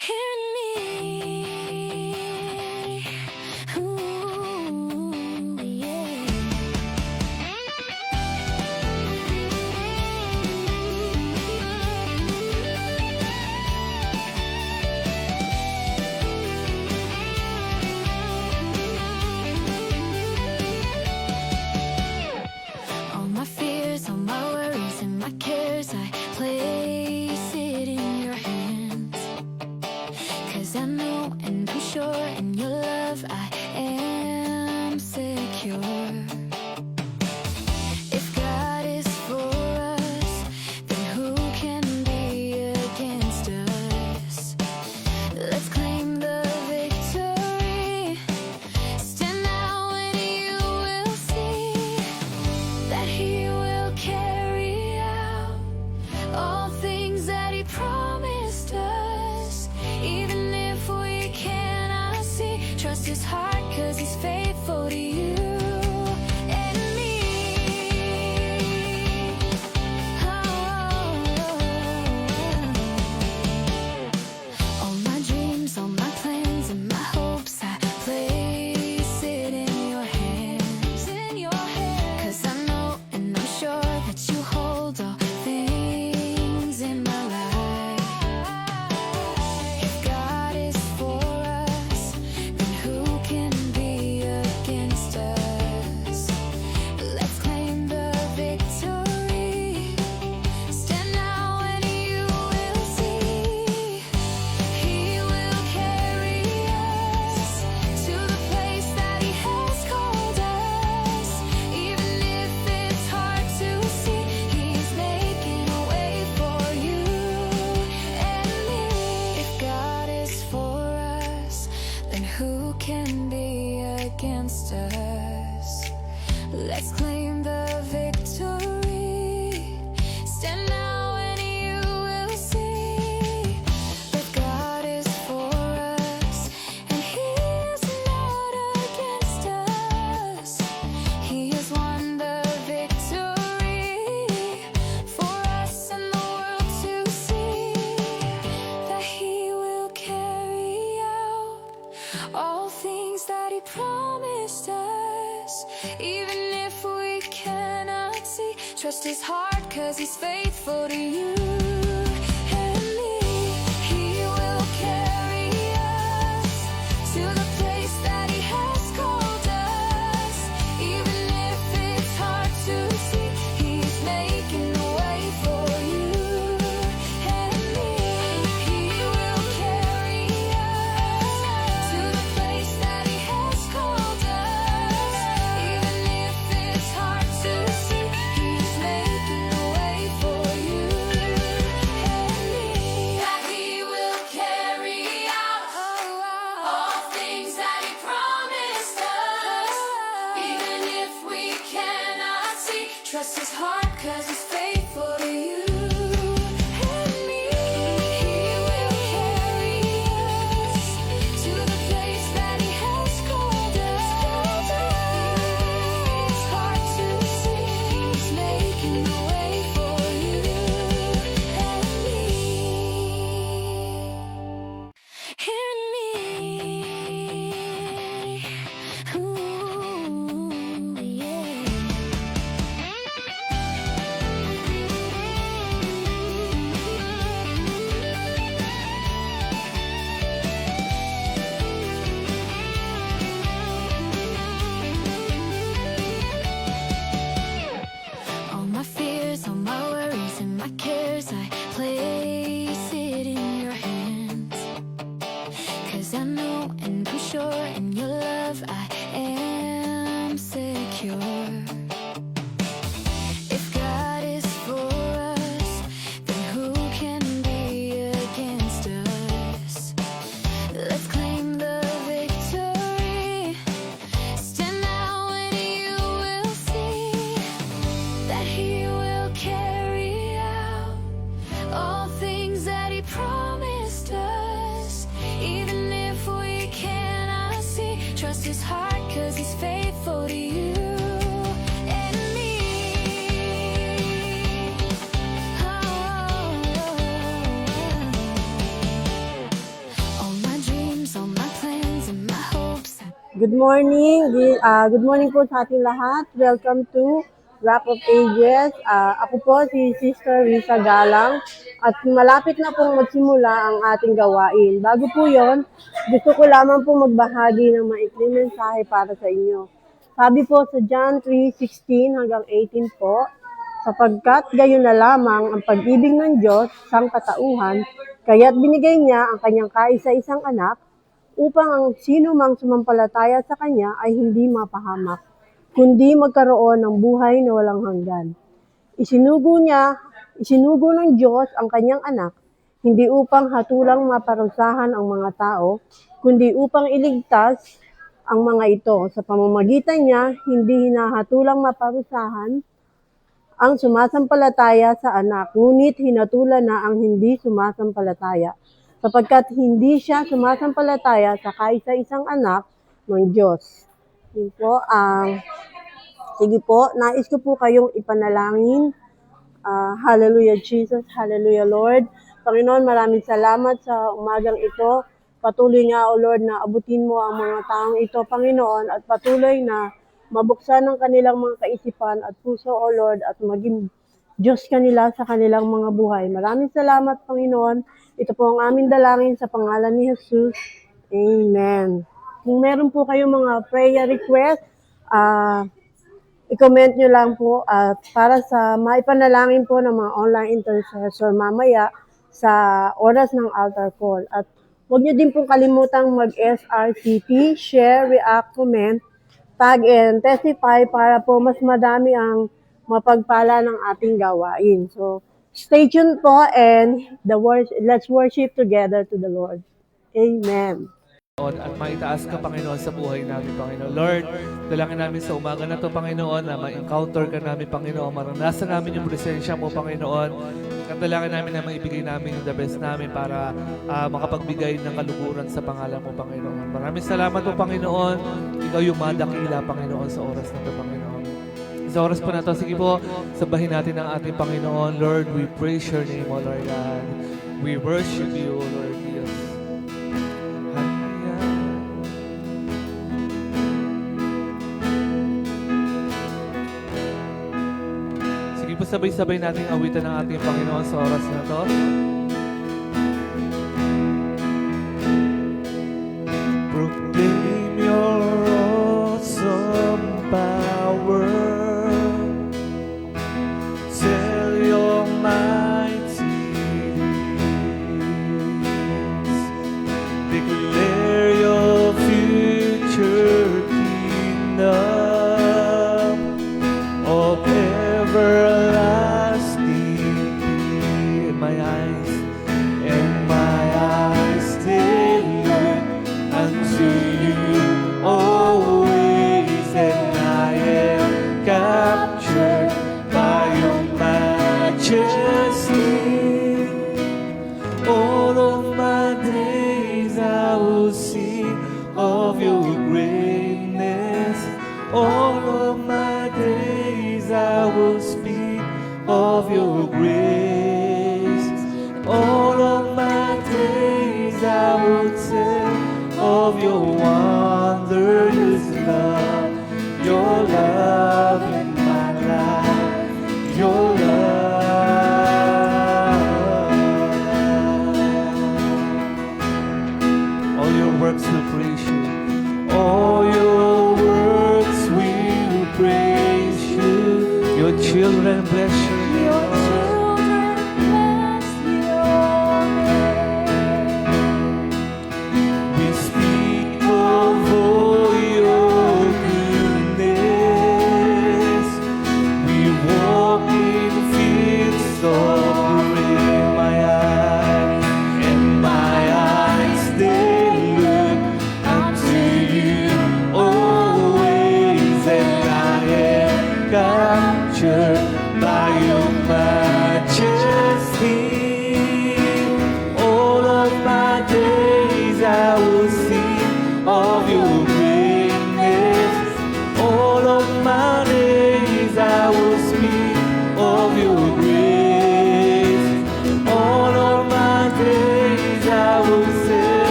and me. Ooh, yeah. All my fears, all my worries, and my cares, I place it in your hands. 'Cause I know and I'm sure in your love I am secure. If God is for us, then who can be against us? Let's claim the victory. Stand now and you will see that He will carry out all things that He promised us. Even if we cannot see, trust His heart 'cause He's faithful to you and me. All my dreams, all my plans, and my hopes, I place it in your hands. 'Cause I know and I'm sure that you hold all things in my life. If God is for us, then who can be against us? Let's claim the victory. Stand now and you will see He will carry us to the place that He has called us. Even if it's hard to see, He's making a way for you and me. If God is for us, then who can be against us? Let's claim the victory. Stand now and you will see that God is for us and He is not against us. He has won the victory for us and the world to see that He will carry out all things that He promised us. Even if we cannot see, trust His heart 'cause He's faithful to you and me. He will carry us to the place that He has called us. Even if it's hard to see, He's making a way for you and me. He will carry us to the place that He has called us. Even if it's hard to see, He's making a way for you and me. That He will carry out all things that He promised us. Even if we cannot see, trust His heart 'cause He's faithful to you and me. He will carry us to the place that He has called us. It's hard to see, He's making a way for you and me. And me. Ooh, yeah. All my fears, all my worries, and my cares, I place it in your hands. 'Cause I know and I'm sure in your love I am secure. If God is for us, then who can be against us? Let's claim the victory. Stand now and you will see that He will carry out all things that He promised us. Even if we cannot see, trust His heart 'cause He's faithful to you and me. Good morning. Good morning po sa ating lahat. Welcome to Rock of Ages. Ako po si Sister Risa Galang at malapit na pong magsimula ang ating gawain. Bago po yon, gusto ko lamang po magbahagi ng maikling mensahe para sa inyo. Sabi po sa John 3:16 hanggang 18 po, sapagkat gayon na lamang ang pag-ibig ng Diyos sang katauhan, kaya't binigay niya ang kanyang kaisa-isang anak upang ang sino mang sumampalataya sa Kanya ay hindi mapahamak, kundi magkaroon ng buhay na walang hanggan. Isinugo ng Diyos ang Kanyang anak, hindi upang hatulang maparusahan ang mga tao, kundi upang iligtas ang mga ito. Sa pamamagitan niya, hindi hinahatulang maparusahan ang sumasampalataya sa anak, ngunit hinatulan na ang hindi sumasampalataya sapagkat hindi siya sumasampalataya sa kaisa-isang anak ng Diyos. Yun po, sige po, nais ko po kayong ipanalangin. Hallelujah Jesus, Hallelujah Lord. Panginoon, maraming salamat sa umagang ito. Patuloy nga, O Lord, na abutin mo ang mga taong ito, Panginoon, at patuloy na mabuksan ang kanilang mga kaisipan at puso, O Lord, at maging Diyos kanila sa kanilang mga buhay. Maraming salamat, Panginoon. Ito po ang aming dalangin sa pangalan ni Jesus. Amen. Kung meron po kayong mga prayer request, i-comment nyo lang po at para sa maipanalangin po ng mga online intercessor mamaya sa oras ng altar call. At huwag nyo din pong kalimutang mag-SRCT, share, react, comment, tag, and testify para po mas madami ang mapagpala ng ating gawain. So, stay tuned po and let's worship together to the Lord. Amen. At maitaas ka, Panginoon, sa buhay namin, Panginoon. Lord, dalangin namin sa umaga na to, Panginoon, na ma-encounter ka namin, Panginoon. Maranasan namin yung presensya mo, Panginoon. At dalangin namin na maibigay namin yung the best namin para makapagbigay ng kaluguran sa pangalan mo, Panginoon. Maraming salamat po, Panginoon. Ikaw yung madakila, Panginoon, sa oras na to, Panginoon. Sa oras po na to, sige po, sabahin natin ang ating Panginoon. Lord, we praise your name, O Lord God. We worship you, O Lord Jesus. Sige po, sabay-sabay natin awitan ng ating Panginoon sa oras na to. Proclaim your awesome power. Tell your mighty deeds. Declare your future kingdom of everlasting peace. My eyes still look unto you always, and I am captured by your majesty. All of my days I will sing of your greatness. All of my days I will speak of your grace.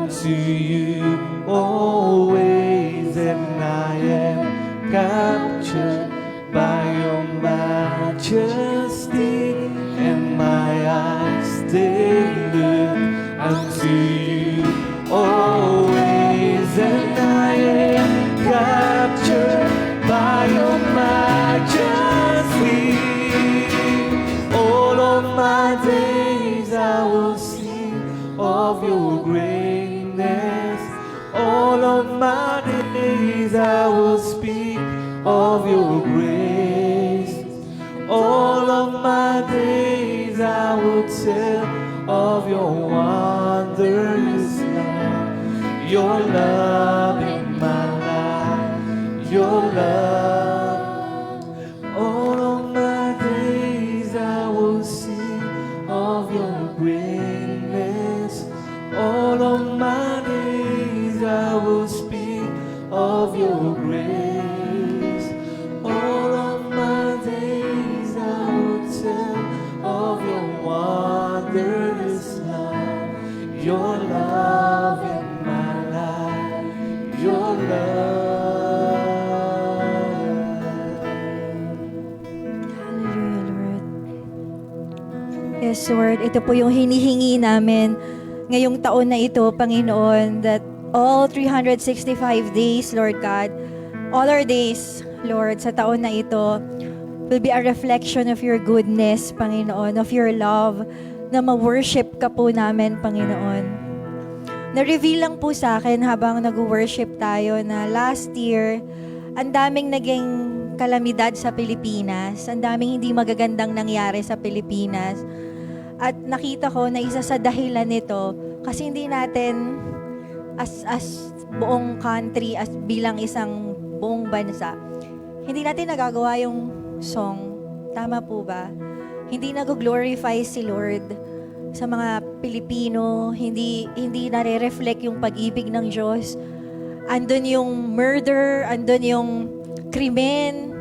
unto you always, and I am captured by your majesty, and my eyes they look unto you always, and I am captured by your majesty. All of my days I will sing of your greatness. All of my days I will speak of your grace. All of my days I will tell of your wondrous love. Your love in my life, your love. All of my days I will sing of your greatness. All of my days I will speak of your grace. All of my days I will tell of your wondrous love. Your love in my life, your love. Hallelujah, Lord. Yes, Lord. Ito po yung hinihingi namin ngayong taon na ito, Panginoon, that all 365 days, Lord God, all our days, Lord, sa taon na ito, will be a reflection of your goodness, Panginoon, of your love, na ma-worship ka po namin, Panginoon. Na-reveal lang po sa akin habang nag-worship tayo na last year, ang daming naging kalamidad sa Pilipinas, ang daming hindi magagandang nangyari sa Pilipinas. At nakita ko na isa sa dahilan nito, kasi hindi natin as buong country, as bilang isang buong bansa, hindi natin nagagawa yung song. Tama po ba? Hindi nag-glorify si Lord sa mga Pilipino, hindi nare-reflect yung pag-ibig ng Diyos. Andun yung murder, andun yung krimen,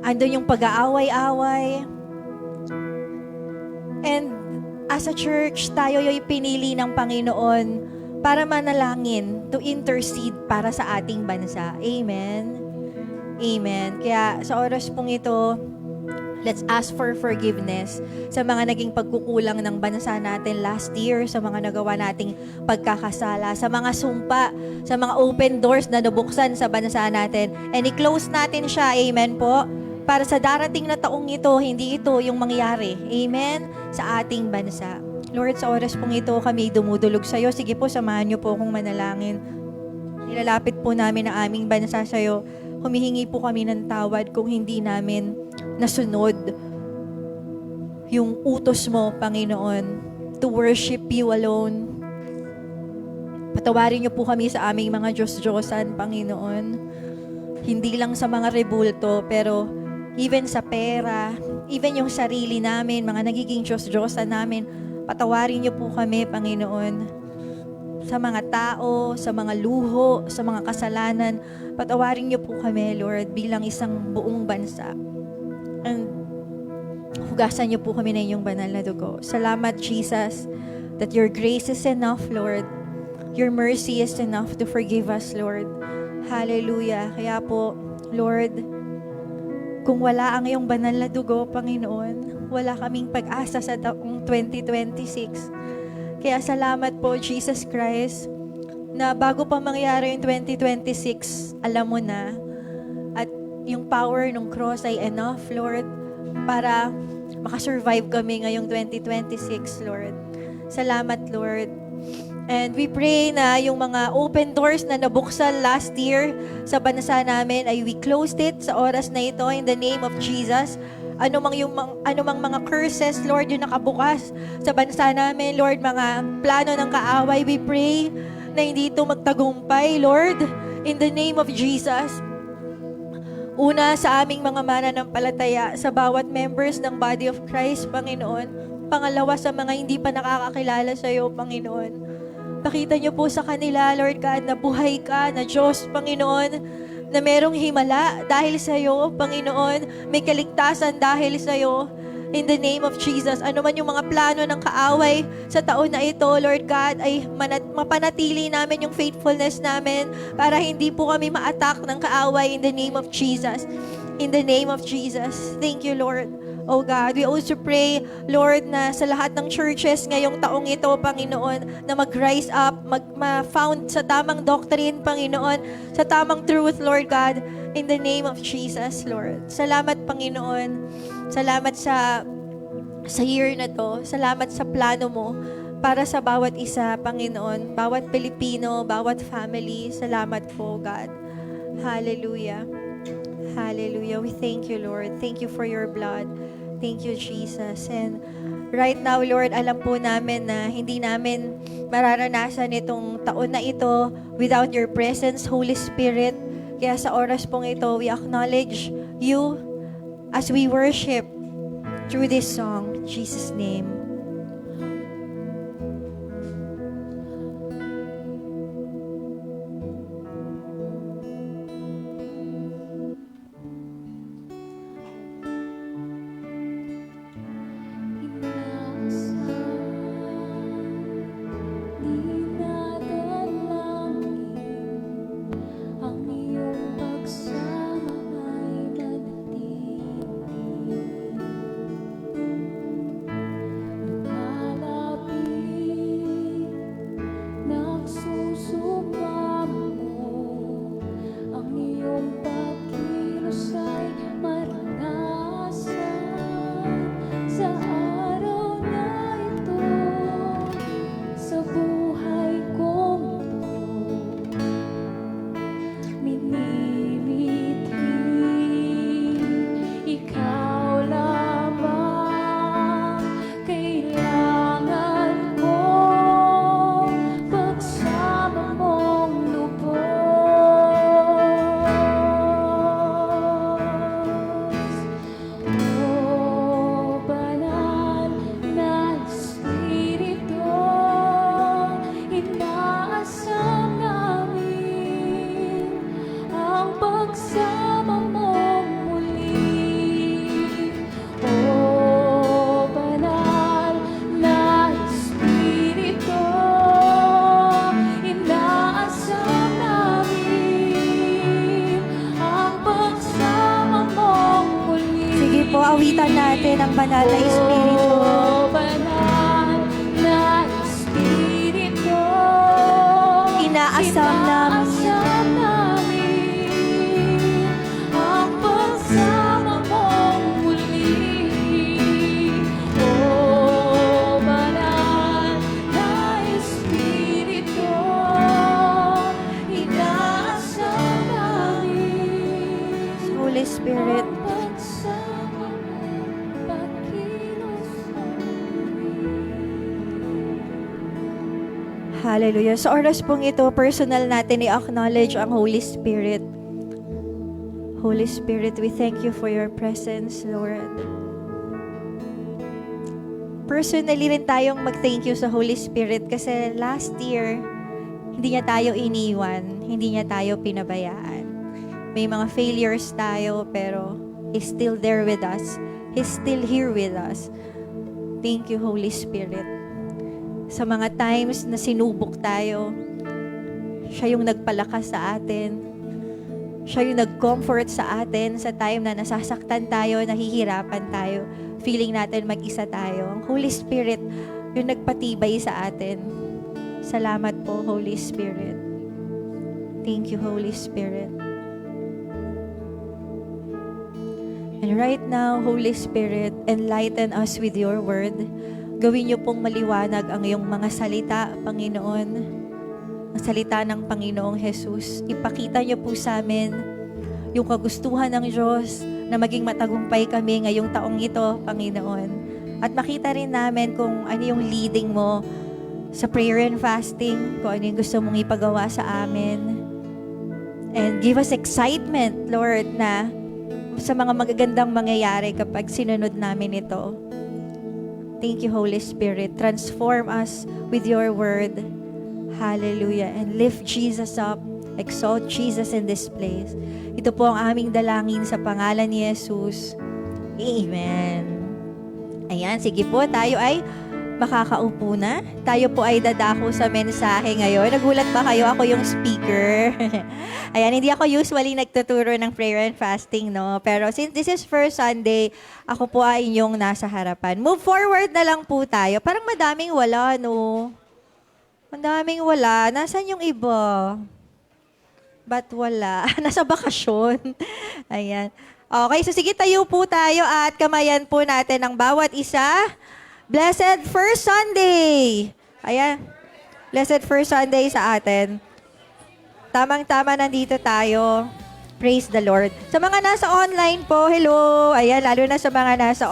andun yung pag-aaway-away. And as a church, tayo yung pinili ng Panginoon para manalangin, to intercede para sa ating bansa. Amen? Amen. Kaya sa oras pong ito, let's ask for forgiveness sa mga naging pagkukulang ng bansa natin last year, sa mga nagawa nating pagkakasala, sa mga sumpa, sa mga open doors na nabuksan sa bansa natin. And i-close natin siya, amen po, para sa darating na taong ito, hindi ito yung mangyari. Amen? Sa ating bansa. Lord, sa oras pong ito, kami dumudulog sa iyo. Sige po, samahan niyo po akong manalangin. Nilalapit po namin ang aming bansa sa iyo. Humihingi po kami ng tawad kung hindi namin nasunod yung utos mo, Panginoon, to worship you alone. Patawarin niyo po kami sa aming mga Diyos-Diyosan, Panginoon. Hindi lang sa mga rebulto, pero even sa pera, even yung sarili namin, mga nagiging Diyos-Diyosan namin, patawarin niyo po kami, Panginoon. Sa mga tao, sa mga luho, sa mga kasalanan, patawarin niyo po kami, Lord, bilang isang buong bansa. And hugasan niyo po kami na inyong banal na dugo. Salamat, Jesus, that your grace is enough, Lord. Your mercy is enough to forgive us, Lord. Hallelujah. Kaya po, Lord, kung wala ang iyong banal na dugo, Panginoon, wala kaming pag-asa sa taong 2026. Kaya salamat po, Jesus Christ, na bago pa mangyari yung 2026, alam mo na, at yung power ng cross ay enough, Lord, para makasurvive kami ngayong 2026, Lord. Salamat, Lord. And we pray na yung mga open doors na nabuksan last year sa bansa namin ay we closed it sa oras na ito in the name of Jesus. Anumang mga curses, Lord, yung nakabukas sa bansa namin, Lord, mga plano ng kaaway, we pray na hindi ito magtagumpay, Lord, in the name of Jesus. Una, sa aming mga mananampalataya, sa bawat members ng Body of Christ, Panginoon. Pangalawa, sa mga hindi pa nakakakilala sa iyo, Panginoon. Pakita niyo po sa kanila, Lord God, na buhay ka, na Diyos, Panginoon, na merong himala dahil sa iyo, Panginoon, may kaligtasan dahil sa iyo. In the name of Jesus, ano man yung mga plano ng kaaway sa taon na ito, Lord God, ay mapanatili namin yung faithfulness namin para hindi po kami ma-attack ng kaaway in the name of Jesus. In the name of Jesus. Thank you, Lord. Oh God, we also pray, Lord, na sa lahat ng churches ngayong taong ito, Panginoon, na mag-rise up, ma-found sa tamang doctrine, Panginoon, sa tamang truth, Lord God, in the name of Jesus, Lord. Salamat, Panginoon. Salamat sa year na to. Salamat sa plano mo para sa bawat isa, Panginoon, bawat Pilipino, bawat family. Salamat po, God. Hallelujah. Hallelujah. We thank you, Lord. Thank you for your blood. Thank you, Jesus. And right now, Lord, alam po namin na hindi namin mararanasan itong taon na ito without your presence, Holy Spirit. Kaya sa oras pong ito, we acknowledge you as we worship through this song. In Jesus' name. Ang iyong pagsama ay manatili. awitan natin ang banal na Espiritu. Oh, banal na Espiritu, Inaasam namin ang pagsama mong muli. Oh, banal na Espiritu, inaasam namin. Holy Spirit. Hallelujah. Sa oras pong ito, personal natin i-acknowledge ang Holy Spirit. Holy Spirit, we thank you for your presence, Lord. Personally rin tayong mag-thank you sa Holy Spirit kasi last year, hindi niya tayo iniwan, hindi niya tayo pinabayaan. May mga failures tayo, pero He's still there with us. He's still here with us. Thank you, Holy Spirit. Sa mga times na sinubok tayo, siya yung nagpalakas sa atin. Siya yung nag-comfort sa atin sa time na nasasaktan tayo, nahihirapan tayo, feeling natin mag-isa tayo. Ang Holy Spirit yung nagpatibay sa atin. Salamat po, Holy Spirit. Thank you, Holy Spirit. And right now, Holy Spirit, enlighten us with your word. Gawin niyo pong maliwanag ang iyong mga salita, Panginoon. Ang salita ng Panginoong Jesus. Ipakita niyo po sa amin yung kagustuhan ng Diyos na maging matagumpay kami ngayong taong ito, Panginoon. At makita rin namin kung ano yung leading mo sa prayer and fasting, kung ano yung gusto mong ipagawa sa amin. And give us excitement, Lord, na sa mga magagandang mangyayari kapag sinunod namin ito. Thank you, Holy Spirit. Transform us with your word. Hallelujah. And lift Jesus up. Exalt Jesus in this place. Ito po ang aming dalangin sa pangalan ni Jesus. Amen. Ayan, sige po, tayo ay makakaupo na. Tayo po ay dadako sa mensahe ngayon. Nagulat ba kayo? Ako yung speaker. Ayan, hindi ako usually nagtuturo ng prayer and fasting, no? Pero since this is first Sunday, ako po ay yung nasa harapan. Move forward na lang po tayo. Parang madaming wala, no? Madaming wala. Nasaan yung iba? Ba't wala? Nasa bakasyon. Ayan. Okay, so sige, tayo po tayo at kamayan po natin ang bawat isa. Blessed First Sunday! Ayan. Blessed First Sunday sa atin. Tamang-tama nandito tayo. Praise the Lord. Sa mga nasa online po, hello. Ayan, lalo na sa mga nasa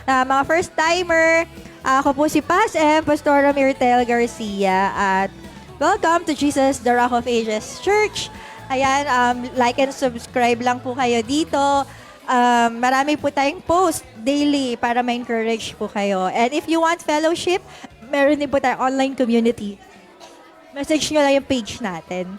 mga first-timer. Ako po si Pas M. Pastora Mirtel Garcia. At welcome to Jesus, the Rock of Ages Church. Ayan, like and subscribe lang po kayo dito. Marami po tayong post daily para ma-encourage po kayo. And if you want fellowship, meron din po tayong online community. Message nyo lang yung page natin.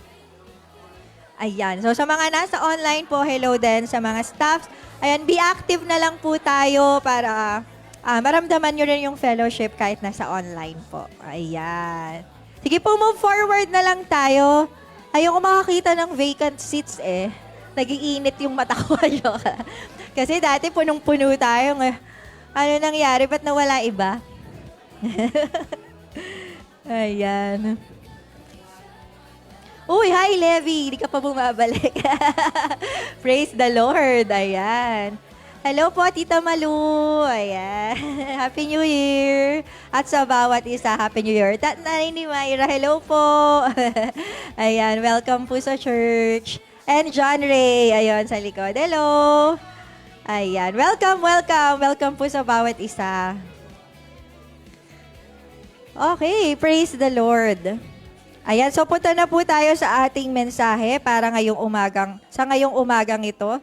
Ayan. So, sa mga nasa online po, hello din sa mga staffs. Ayan, be active na lang po tayo para maramdaman nyo rin yung fellowship kahit nasa online po. Ayan. Sige po, move forward na lang tayo. Ayoko makakita ng vacant seats eh. Nag-iinit yung mata ko. Kasi dati punong-puno tayo. Ano nangyari? Ba't nawala iba? Ayan. Uy, hi Levi! Hindi ka pa bumabalik. Praise the Lord. Ayan. Hello po, Tita Malu. Ayan. Happy New Year. At sa bawat isa, Happy New Year. Nanay ni Myra, hello po. Ayan, welcome po sa church. And John Ray, ayun, sa likod. Hello. Ayan, welcome, welcome. Welcome po sa bawat isa. Okay, praise the Lord. Ayan, so punta na po tayo sa ating mensahe para ngayong umagang ito.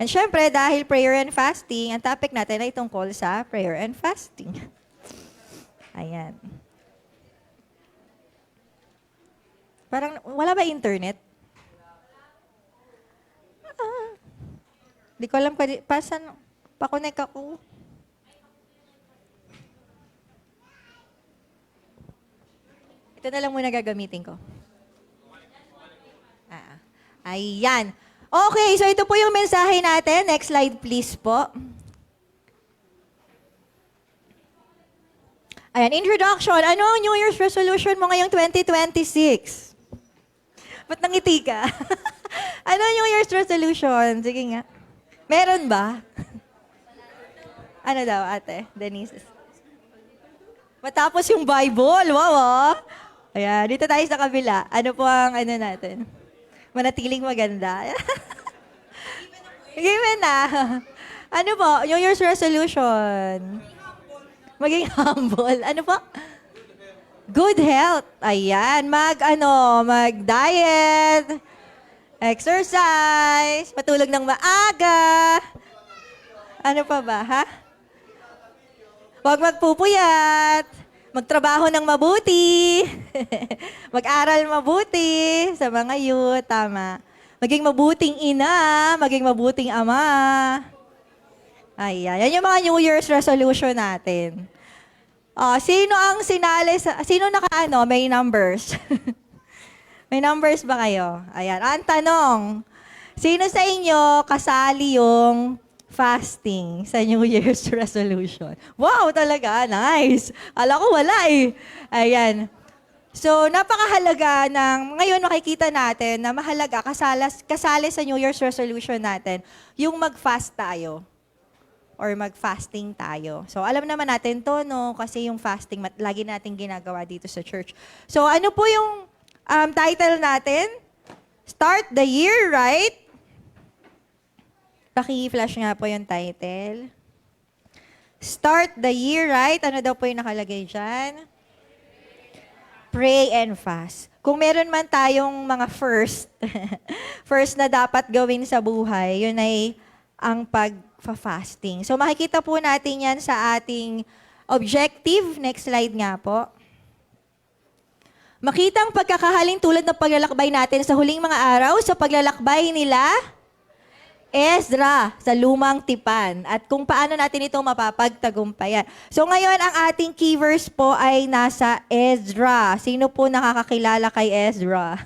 And syempre, dahil prayer and fasting, ang topic natin ay tungkol sa prayer and fasting. Ayan. Parang, wala ba internet? Di ko alam, pasan, pa-connect ako. Ito na lang muna gagamitin ko. Ayan. Okay, so ito po yung mensahe natin. Next slide please po. Ayan, introduction. Ano ang New Year's resolution mo ngayong 2026? Ba't nangiti ka? Ano ang New Year's resolution? Sige nga. Meron ba? Ano daw, ate? Denise? Matapos yung Bible. Wow, oh. Ayan, dito tayo sa kabila. Ano po ang ano natin? Manatiling maganda. Given na. Ano po? New Year's resolution. Maging humble. Ano po? Good health. Ayan. Mag-diet. Exercise. Matulog ng maaga. Ano pa ba, ha? Huwag magpupuyat. Magtrabaho ng mabuti. Mag-aral mabuti sa mga youth. Tama. Maging mabuting ina. Maging mabuting ama. Ayan. Yan yung mga New Year's resolution natin. Sino ang sinali sino may numbers? May numbers ba kayo? Ayan. Ang tanong, sino sa inyo kasali yung fasting sa New Year's resolution? Wow, talaga. Nice. Ala ko wala eh. Ayan. So, napakahalaga ngayon makikita natin na mahalaga kasali sa New Year's resolution natin yung mag-fast tayo or mag-fasting tayo. So, alam naman natin to, no? Kasi yung fasting, lagi natin ginagawa dito sa church. So, ano po yung title natin? Start the year right. Paki-flash nga po yung title. Start the year right. Ano daw po yung nakalagay dyan? Pray and fast. Kung meron man tayong mga first na dapat gawin sa buhay, yun ay ang pag-fasting. So makikita po natin yan sa ating objective. Next slide nga po. Makita ang pagkakahalin tulad ng paglalakbay natin sa huling mga araw sa paglalakbay nila Ezra sa lumang tipan at kung paano natin ito mapapagtagumpayan. So ngayon, ang ating key verse po ay nasa Ezra. Sino po nakakakilala kay Ezra?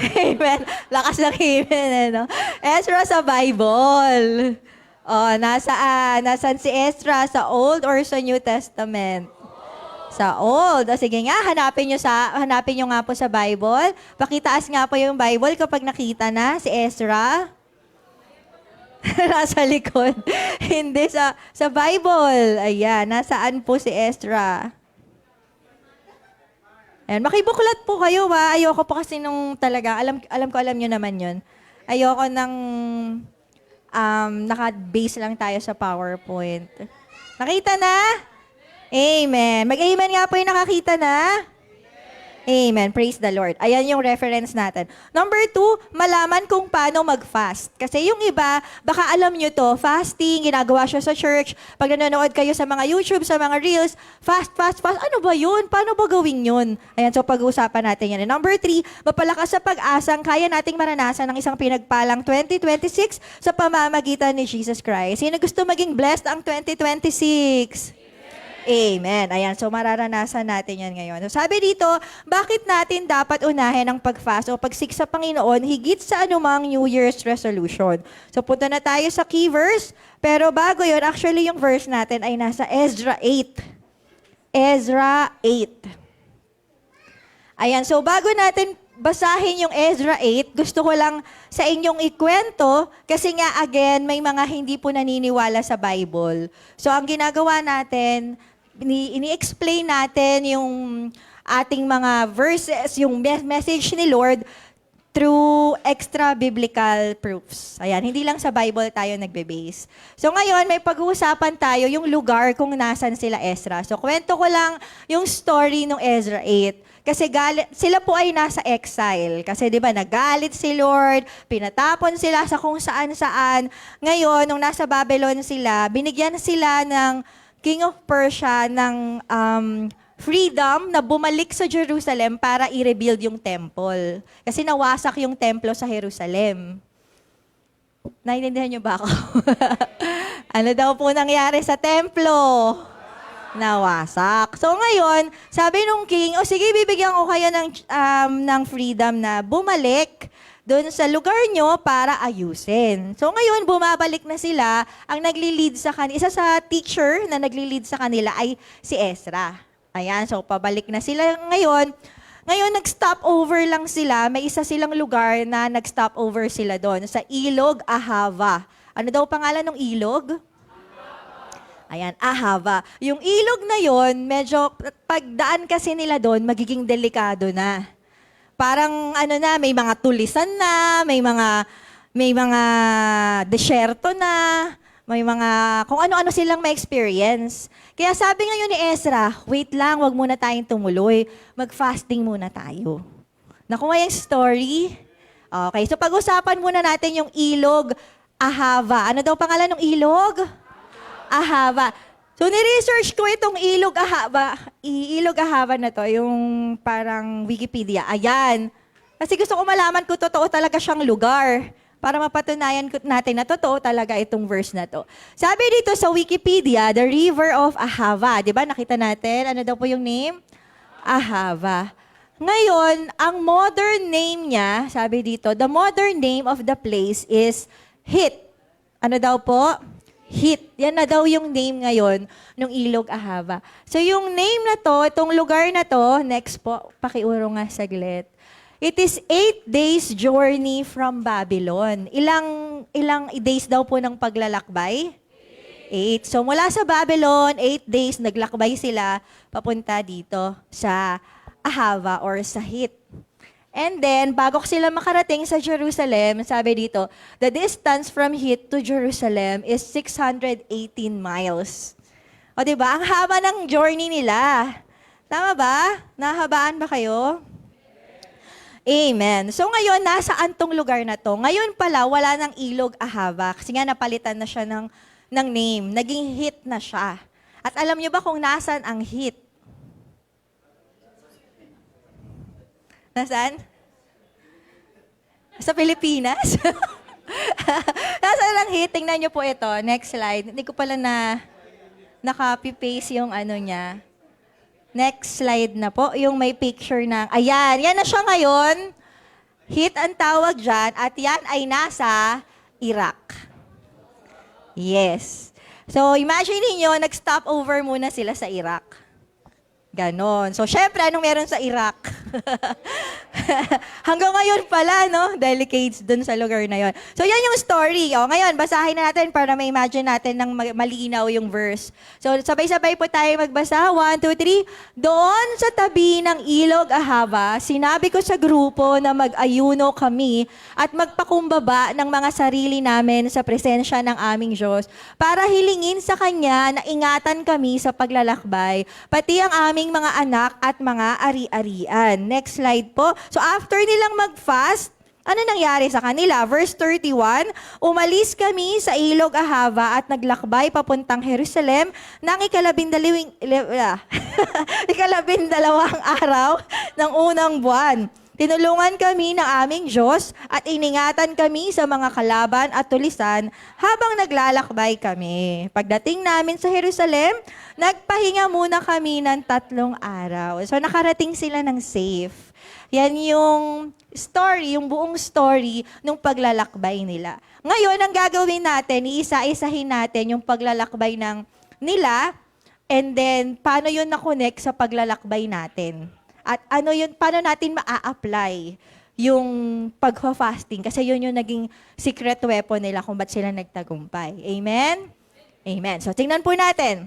Amen. Lakas ng amen, no? Ezra sa Bible. Oh, nasaan si Ezra? Sa Old or sa New Testament? Sa Old. O, sige nga, hanapin nyo nga po sa Bible. Pakitaas nga po yung Bible kapag nakita na si Ezra. Nasa likod. Hindi, sa Bible. Ayan, nasaan po si Ezra? Ayan, makibuklat po kayo ha. Ayoko po kasi nung talaga, alam nyo naman yun. Ayoko nang naka-base lang tayo sa PowerPoint. Nakita na? Amen. Mag-amen nga po yung nakakita na. Amen. Praise the Lord. Ayan yung reference natin. Number 2, malaman kung paano mag-fast. Kasi yung iba, baka alam nyo to, fasting, ginagawa siya sa church. Pag nanonood kayo sa mga YouTube, sa mga Reels, fast. Ano ba yun? Paano ba gawin yun? Ayan, so pag-uusapan natin yan. And number 3, mapalakas sa pag-asang kaya nating maranasan ng isang pinagpalang 2026 sa pamamagitan ni Jesus Christ. Sino gusto maging blessed ang 2026? Amen. Ayan, so mararanasan natin yan ngayon. So sabi dito, bakit natin dapat unahin ang pag-fast o pagsik sa Panginoon higit sa anumang New Year's resolution? So punta na tayo sa key verse, pero bago yun, actually yung verse natin ay nasa Ezra 8. Ezra 8. Ayan, so bago natin basahin yung Ezra 8, gusto ko lang sa inyong ikwento kasi nga again, may mga hindi po naniniwala sa Bible. So ang ginagawa natin, ini-explain natin yung ating mga verses, yung message ni Lord through extra biblical proofs. Ayan, hindi lang sa Bible tayo nagbe-base. So ngayon, may pag-uusapan tayo yung lugar kung nasan sila Ezra. So kwento ko lang yung story ng Ezra 8. Kasi sila po ay nasa exile. Kasi di ba nagalit si Lord, pinatapon sila sa kung saan-saan. Ngayon, nung nasa Babylon sila, binigyan sila ng King of Persia ng freedom na bumalik sa Jerusalem para i-rebuild yung temple. Kasi nawasak yung templo sa Jerusalem. Naiintindihan niyo ba ako? Ano daw po nangyari sa templo? Nawasak. So ngayon, sabi nung king, sige, bibigyan ko kayo ng freedom na bumalik doon sa lugar nyo para ayusin. So ngayon, bumabalik na sila. Ang nagli-lead sa kanila, isa sa teacher na nagli-lead sa kanila ay si Ezra. Ayan, so pabalik na sila ngayon. Ngayon, nag-stop over lang sila. May isa silang lugar na nag-stop over sila doon sa Ilog Ahava. Ano daw pangalan ng ilog? Ayan, Ahava. Yung ilog na yon, medyo pagdaan kasi nila doon, magiging delikado na. Parang may mga tulisan na, may mga desyerto na, may mga kung ano-ano silang ma-experience. Kaya sabi ngayon ni Ezra, wait lang, wag muna tayong tumuloy. Mag-fasting muna tayo. Nakuha yung story? Okay, so pag-usapan muna natin yung ilog Ahava. Ano daw pangalan ng ilog? Ahava. So, ni-research ko itong Ilog Ahava na to, yung parang Wikipedia. Ayan. Kasi gusto ko malaman kung totoo talaga siyang lugar para mapatunayan natin na totoo talaga itong verse na to. Sabi dito sa Wikipedia, the River of Ahava. Di ba? Nakita natin. Ano daw po yung name? Ahava. Ngayon, ang modern name niya, sabi dito, the modern name of the place is Hit. Ano daw po? Hit. Yan na daw yung name ngayon ng Ilog Ahava. So yung name na to, itong lugar na to, next po, pakiuro nga saglit. It is 8 days journey from Babylon. Ilang days daw po ng paglalakbay? 8. So mula sa Babylon, 8 days naglakbay sila papunta dito sa Ahava or sa Hit. And then, bago sila makarating sa Jerusalem, sabi dito, the distance from Hit to Jerusalem is 618 miles. O diba? Ang haba ng journey nila. Tama ba? Nahabaan ba kayo? Amen. So ngayon, nasaan tong lugar na to? Ngayon pala, wala ng Ilog Ahava. Kasi nga napalitan na siya ng name. Naging Hit na siya. At alam niyo ba kung nasaan ang Hit? Nasaan? Sa Pilipinas? Nasaan ang hit? Tingnan niyo po ito. Next slide. Hindi ko pala na-copy-paste yung ano niya. Next slide na po. Yung may picture ng, ayan, yan na siya ngayon. Hit ang tawag dyan. At yan ay nasa Iraq. Yes. So, imagine niyo nag-stop over muna sila sa Iraq. Ganon. So, syempre, anong meron sa Iraq? Hanggang ngayon pala, no? Delicates dun sa lugar na yon. So, yan yung story. O, ngayon, basahin na natin para ma-imagine natin ng malinaw yung verse. So, sabay-sabay po tayo magbasa. 1, 2, 3. Doon sa tabi ng ilog Ahava, sinabi ko sa grupo na mag-ayuno kami at magpakumbaba ng mga sarili namin sa presensya ng aming Diyos para hilingin sa Kanya na ingatan kami sa paglalakbay, pati ang aming mga anak at mga ari-arian. Next slide po. So after nilang mag-fast, ano nangyari sa kanila? Verse 31, umalis kami sa ilog Ahava at naglakbay papuntang Jerusalem ng ikalabindalawang araw ng unang buwan. Tinulungan kami ng aming Diyos at iningatan kami sa mga kalaban at tulisan habang naglalakbay kami. Pagdating namin sa Jerusalem, nagpahinga muna kami ng 3 araw. So nakarating sila ng safe. Yan yung story, yung buong story ng paglalakbay nila. Ngayon, ang gagawin natin, iisa-isahin natin yung paglalakbay nila and then paano yun na-connect sa paglalakbay natin. At ano yun, paano natin maa-apply yung pag-fasting? Kasi yun yung naging secret weapon nila kung ba't sila nagtagumpay. Amen? Amen. So, tingnan po natin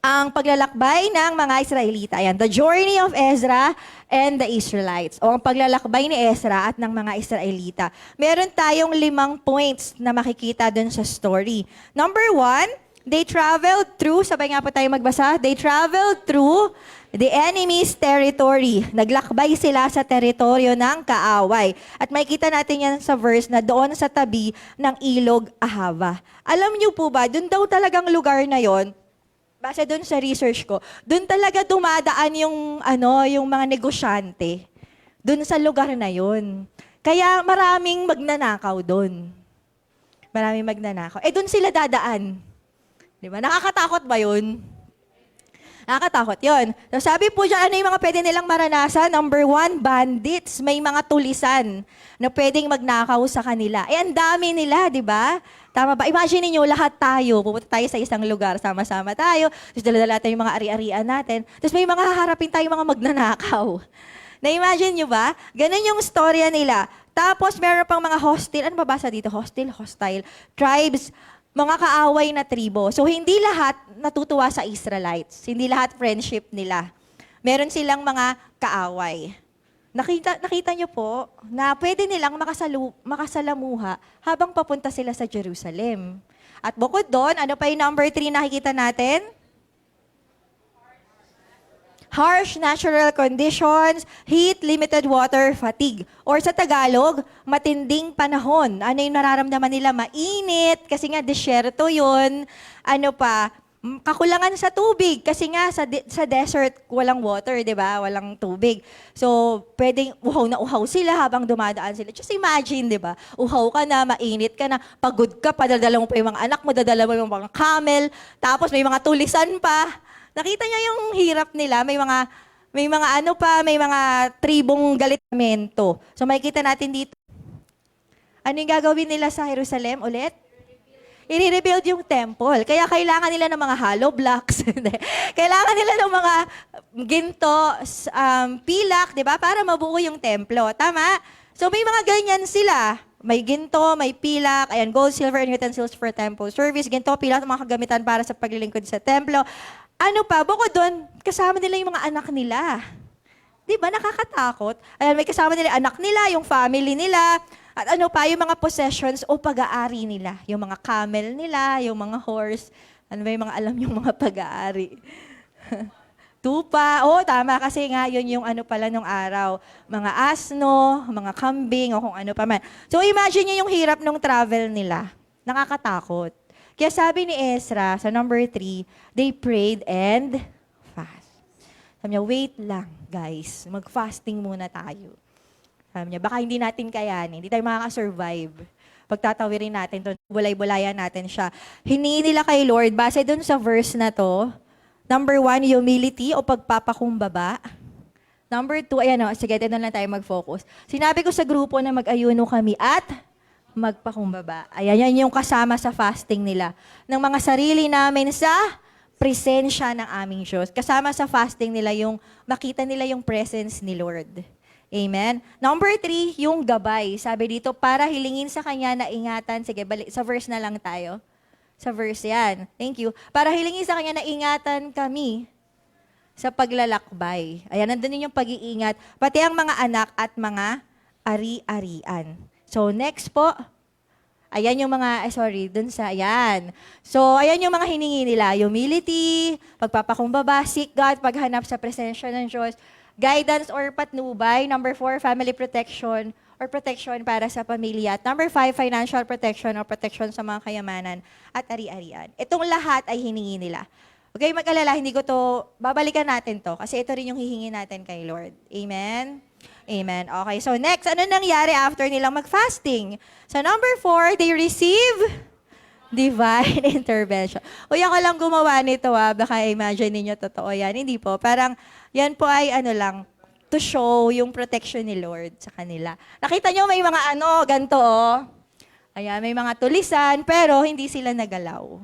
ang paglalakbay ng mga Israelita. Ayan, the journey of Ezra and the Israelites. O ang paglalakbay ni Ezra at ng mga Israelita. Meron tayong 5 points na makikita dun sa story. Number 1, they traveled through, sabay nga po tayo magbasa, they traveled through the enemy's territory. Naglakbay sila sa teritoryo ng kaaway. At makikita natin yan sa verse na doon sa tabi ng ilog Ahava. Alam niyo po ba, doon daw talagang lugar na yon, base doon sa research ko, doon talaga dumadaan yung mga negosyante. Doon sa lugar na yon. Kaya maraming magnanakaw doon. Maraming magnanakaw. Doon sila dadaan. Di ba? Nakakatakot ba yun? Nakakatakot yun. So sabi po dyan, ano yung mga pwede nilang maranasan? Number 1, bandits. May mga tulisan na pwedeng magnakaw sa kanila. Ang dami nila, di ba? Tama ba? Imagine niyo lahat tayo, pupunta tayo sa isang lugar, sama-sama tayo, tapos dala-dala tayo yung mga ari-arian natin, tapos may mga haharapin tayo mga magnanakaw. Na-imagine nyo ba? Ganun yung storya nila. Tapos meron pang mga hostile, ano babasa dito? Hostile, tribes, mga kaaway na tribo. So, hindi lahat natutuwa sa Israelites. Hindi lahat friendship nila. Meron silang mga kaaway. Nakita nyo po na pwede nilang makasalamuha habang papunta sila sa Jerusalem. At bukod doon, ano pa yung number 3 nakikita natin? Harsh natural conditions, heat, limited water, fatigue. Or sa Tagalog, matinding panahon. Ano yung nararamdaman nila? Mainit, kasi nga desyerto yun. Ano pa? Kakulangan sa tubig. Kasi nga sa desert, walang water, di ba? Walang tubig. So, pwedeng uhaw na uhaw sila habang dumadaan sila. Just imagine, di ba? Uhaw ka na, mainit ka na, pagod ka, padadala mo pa yung mga anak mo, dadala mo yung mga camel, tapos may mga tulisan pa. Nakita niya yung hirap nila, may mga tribong galitamento. So makikita natin dito. Ano yung gagawin nila sa Jerusalem ulit? I-rebuild yung temple. Kaya kailangan nila ng mga hollow blocks. Kailangan nila ng mga ginto, pilak, di ba? Para mabuo yung templo. Tama? So may mga ganyan sila. May ginto, may pilak, ayan, gold, silver, and utensils for temple service. Ginto, pilak, mga kagamitan para sa paglilingkod sa templo. Ano pa, bukod doon, kasama nila yung mga anak nila. Di ba, nakakatakot? Ayan, may kasama nila anak nila, yung family nila, at ano pa, yung mga possessions o pag-aari nila. Yung mga camel nila, yung mga horse. Ano ba yung mga alam yung mga pag-aari? Tupa, tama, kasi nga yun yung ano pala nung araw. Mga asno, mga kambing, o kung ano pa man. So imagine nyo yung hirap ng travel nila. Nakakatakot. Kaya sabi ni Ezra, sa number 3, they prayed and fast. Sabi niya, wait lang, guys. Mag-fasting muna tayo. Sabi niya, baka hindi natin kayanin. Hindi tayo makaka-survive. pagtatawirin natin doon, bulay-bulayan natin siya. Hiningi nila kay Lord, base doon sa verse na to, number 1, humility o pagpapakumbaba. Number 2, ayan o, sige, doon lang tayo mag-focus. Sinabi ko sa grupo na mag-ayuno kami at magpakumbaba. Ayan, yan yung kasama sa fasting nila. Ng mga sarili namin sa presensya ng aming Diyos. Kasama sa fasting nila yung makita nila yung presence ni Lord. Amen. Number 3, yung gabay. Sabi dito, para hilingin sa Kanya na ingatan. Sige, balik, sa verse na lang tayo. Sa verse yan. Thank you. Para hilingin sa Kanya na ingatan kami sa paglalakbay. Ayan, nandun yung pag-iingat. Pati ang mga anak at mga ari-arian. So, next po. Ayan yung mga, dun sa, ayan. So, ayan yung mga hiningi nila. Humility, pagpapakumbaba, seek God, paghanap sa presensya ng Diyos, guidance or patnubay. Number 4, family protection or protection para sa pamilya. At number 5, financial protection or protection sa mga kayamanan at ari-arian. Itong lahat ay hiningi nila. Okay, mag-alala, hindi ko to, babalikan natin to kasi ito rin yung hihingi natin kay Lord. Amen? Amen. Okay, so next, ano nangyari after nilang mag-fasting? So number 4, they receive divine intervention. Uy, ako lang gumawa nito baka imagine niyo totoo yan. Hindi po, parang yan po ay to show yung protection ni Lord sa kanila. Nakita nyo may mga ganito Ayan, may mga tulisan, pero hindi sila nagalaw.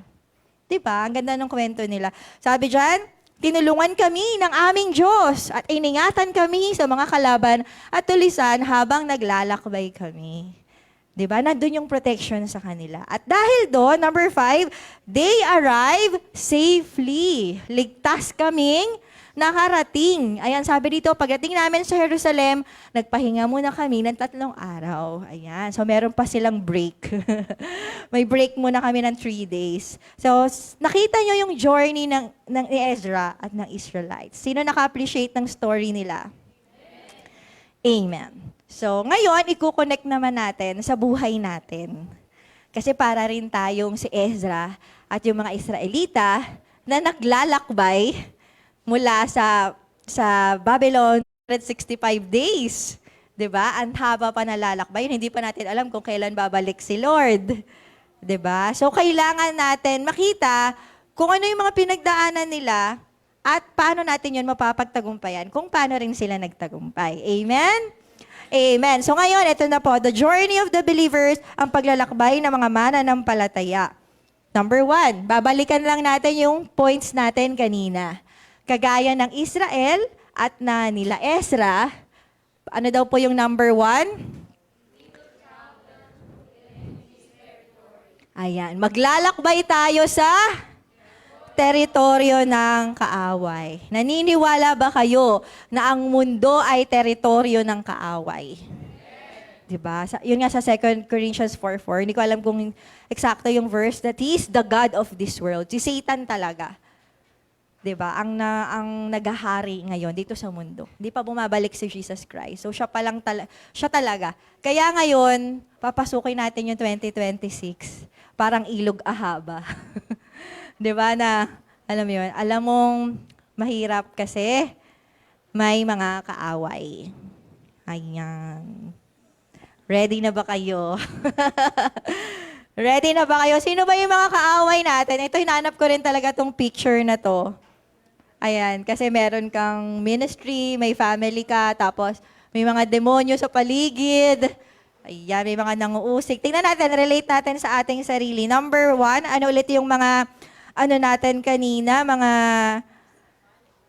Diba? Ang ganda ng kwento nila. Sabi dyan, tinulungan kami ng aming Diyos at iningatan kami sa mga kalaban at tulisan habang naglalakbay kami. Diba? Nandun yung protection sa kanila. At dahil doon, number 5, they arrive safely. Ligtas kaming nakarating. Ayan, sabi dito, pagdating namin sa Jerusalem, nagpahinga muna kami ng 3 araw. Ayan, so meron pa silang break. May break muna kami ng 3 days. So, nakita nyo yung journey ng ni Ezra at ng Israelites. Sino naka-appreciate ng story nila? Amen. So, ngayon, i-connect naman natin sa buhay natin. Kasi para rin tayong si Ezra at yung mga Israelita na naglalakbay mula sa Babylon, 165 days. 'Di ba? Ang haba pa nalalakbay. Hindi pa natin alam kung kailan babalik si Lord. 'Di ba? So, kailangan natin makita kung ano yung mga pinagdaanan nila at paano natin yun mapapagtagumpayan kung paano rin sila nagtagumpay. Amen? Amen. So, ngayon, ito na po, the journey of the believers, ang paglalakbay ng mga mananampalataya. Number 1, babalikan lang natin yung points natin kanina. Kagaya ng Israel at na nila Ezra, ano daw po yung number 1? Ayan, maglalakbay tayo sa teritoryo ng kaaway. Naniniwala ba kayo na ang mundo ay teritoryo ng kaaway? Diba? Yun nga sa 2 Corinthians 4:4, hindi ko alam kung eksakto yung verse, that he is the God of this world. Si Satan talaga. 'Di ba? Ang naghahari ngayon dito sa mundo. Hindi pa bumabalik si Jesus Christ. So siya talaga. Kaya ngayon, papasukin natin yung 2026. Parang ilog ahaba. 'Di ba na alam mo 'yun? Alam mong mahirap kasi may mga kaaway. Ayan. Ready na ba kayo? Ready na ba kayo? Sino ba yung mga kaaway natin? Ito, hinanap ko rin talaga tong picture na to. Ayan, kasi meron kang ministry, may family ka, tapos may mga demonyo sa paligid. Ayan, may mga nanguusik. Tingnan natin, relate natin sa ating sarili. Number 1, ano ulit yung mga, natin kanina, mga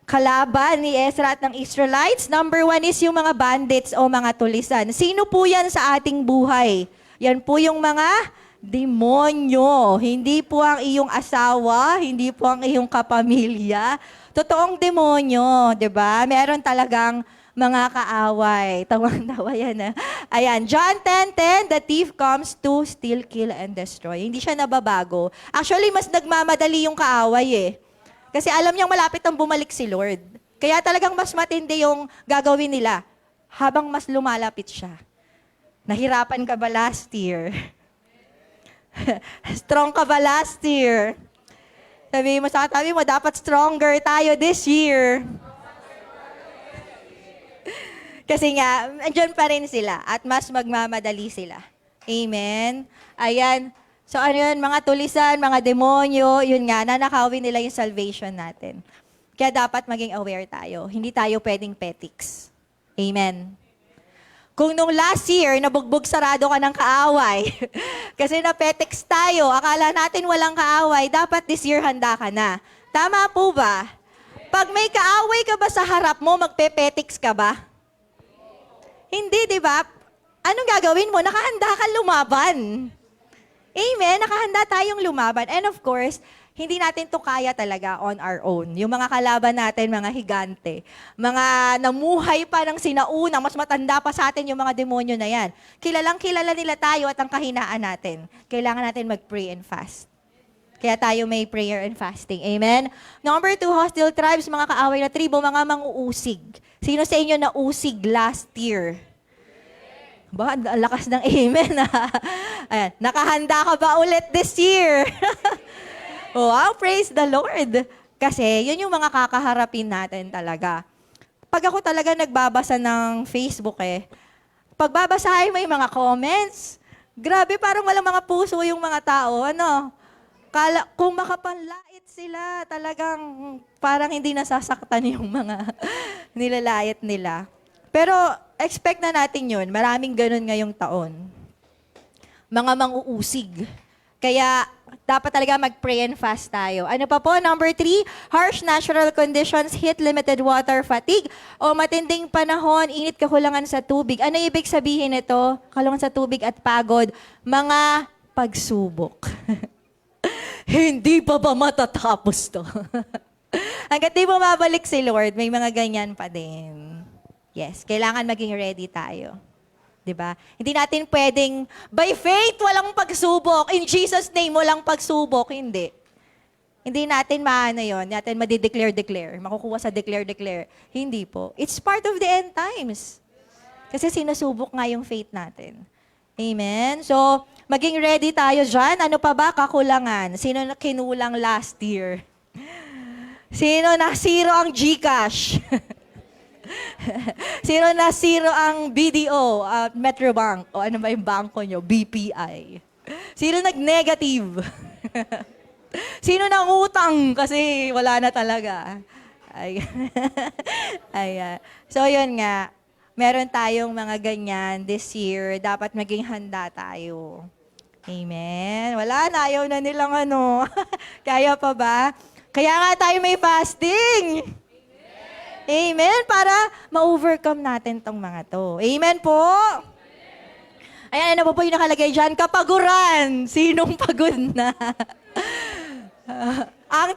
kalaban ni Ezra at ng Israelites? Number 1 is yung mga bandits o mga tulisan. Sino po yan sa ating buhay? Yan po yung mga demonyo. Hindi po ang iyong asawa, hindi po ang iyong kapamilya. Totoong demonyo, 'di ba? Meron talagang mga kaaway. Tawang-tawa yan. Ayan, John 10:10, the thief comes to steal, kill, and destroy. Hindi siya nababago. Actually, mas nagmamadali yung kaaway Kasi alam niyang malapit ang bumalik si Lord. Kaya talagang mas matindi yung gagawin nila habang mas lumalapit siya. Nahirapan ka ba last year? Strong ka ba last year? Sabi mo sa katabi mo, dapat stronger tayo this year. Kasi nga, andyan pa rin sila at mas magmamadali sila. Amen. Ayan. So ano yun, mga tulisan, mga demonyo, yun nga, nanakawin nila yung salvation natin. Kaya dapat maging aware tayo. Hindi tayo pwedeng petics. Amen. Kung nung last year, nabugbog sarado ka ng kaaway, kasi na-petics tayo, akala natin walang kaaway, dapat this year handa ka na. Tama po ba? Pag may kaaway ka ba sa harap mo, magpe-petics ka ba? Hindi, di ba? Anong gagawin mo? Nakahanda ka lumaban. Amen? Nakahanda tayong lumaban. And of course, hindi natin to kaya talaga on our own. Yung mga kalaban natin, mga higante, mga namuhay pa ng sinauna, mas matanda pa sa atin yung mga demonyo na yan. Kilalang kilala nila tayo at ang kahinaan natin. Kailangan natin mag-pray and fast. Kaya tayo may prayer and fasting. Amen? Number 2, hostile tribes, mga kaaway na tribo, mga manguusig. Sino sa inyo na usig last year? Ba, ang lakas ng amen. Ayan, nakahanda ka ba ulit this year? Wow, praise the Lord. Kasi yun yung mga kakaharapin natin talaga. Pag ako talaga nagbabasa ng Facebook pagbabasahin mo yung mga comments, grabe, parang walang mga puso yung mga tao. Kung makapanlait sila, talagang parang hindi nasasaktan yung mga nilalait nila. Pero expect na natin yun. Maraming ganun ngayong taon. Mga manguusig. Kaya dapat talaga mag-pray and fast tayo. Ano pa po? Number 3, harsh natural conditions, heat, limited water, fatigue, o matinding panahon, init, kakulangan sa tubig. Ano ibig sabihin nito? Kakulangan sa tubig at pagod. Mga pagsubok. Hindi pa ba matatapos to? Hanggat di bumabalik si Lord, may mga ganyan pa din. Yes, kailangan maging ready tayo. 'Di ba? Hindi natin pwedeng, by faith, walang pagsubok. In Jesus' name, walang pagsubok. Hindi. Hindi natin maano yun. Hindi natin madi-declare. Makukuha sa declare. Hindi po. It's part of the end times. Kasi sinusubok nga yung faith natin. Amen? So, maging ready tayo dyan. Ano pa ba? Kakulangan. Sino na kinulang last year? Sino na zero ang GCash? Sino na zero ang BDO, Metrobank? O ano ba yung banko nyo? BPI. Sino nag-negative? Sino nang utang? Kasi wala na talaga. Ay. So, yun nga. Meron tayong mga ganyan this year. Dapat maging handa tayo. Amen. Wala na. Ayaw na nilang Kaya pa ba? Kaya nga tayo may fasting. Amen. Para ma-overcome natin tong mga to. Amen po. Ayan, ano po yung nakalagay dyan? Kapaguran. Sinong pagod na? Ang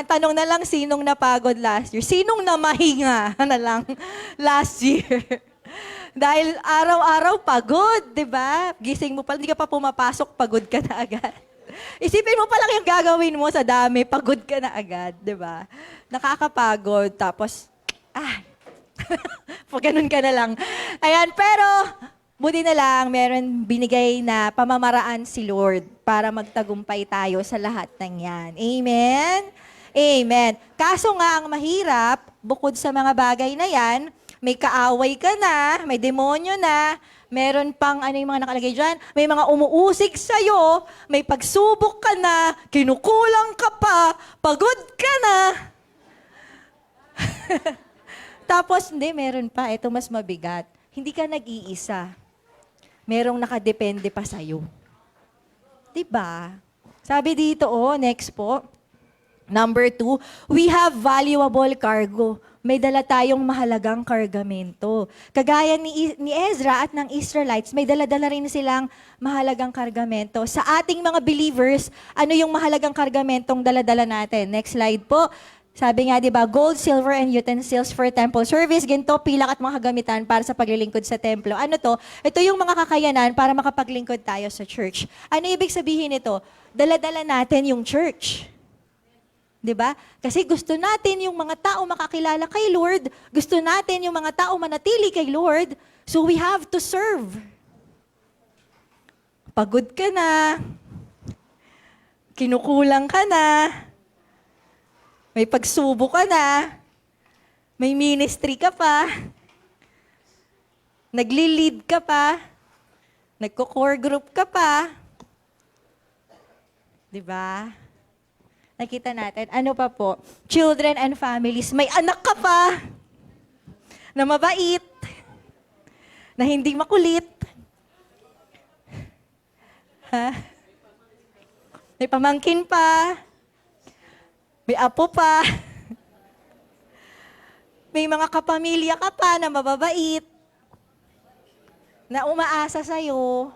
tanong na lang, sinong napagod last year? Sinong namahinga na lang last year? Dahil araw-araw pagod, di ba? Gising mo pa, hindi ka pa pumapasok, pagod ka na agad. Isipin mo pa lang yung gagawin mo sa dami, pagod ka na agad, di ba? Nakakapagod, tapos, pag ganun ka na lang. Ayan, pero, buti na lang, meron binigay na pamamaraan si Lord para magtagumpay tayo sa lahat ng yan. Amen? Amen. Kaso nga, ang mahirap, bukod sa mga bagay na yan, may kaaway ka na, may demonyo na, meron pang, ano yung mga nakalagay dyan? May mga umuusig sa'yo, may pagsubok ka na, kinukulang ka pa, pagod ka na. Tapos, hindi, meron pa. Ito mas mabigat. Hindi ka nag-iisa. Merong nakadepende pa sa'yo. Diba? Sabi dito, next po. Number 2, we have valuable cargo. May dala tayong mahalagang kargamento. Kagaya ni Ezra at ng Israelites, may dala-dala rin silang mahalagang kargamento. Sa ating mga believers, ano yung mahalagang kargamentong dala-dala natin? Next slide po. Sabi nga, di ba, gold, silver, and utensils for temple service, ginto, pilak at mga kagamitan para sa paglilingkod sa templo. Ano to? Ito yung mga kakayanan para makapaglingkod tayo sa church. Ano ibig sabihin nito? Dala-dala natin yung church. Di ba? Kasi gusto natin yung mga tao makakilala kay Lord. Gusto natin yung mga tao manatili kay Lord. So we have to serve. Pagod ka na. Kinukulang ka na. May pagsubo ka na. May ministry ka pa. Nagli-lead ka pa. Nagko-core group ka pa. 'Di ba? Nakita natin. Ano pa po? Children and families. May anak ka pa na mabait, na hindi makulit. Ha? May pamangkin pa. May apo pa. May mga kapamilya ka pa na mababait, na umaasa sa'yo.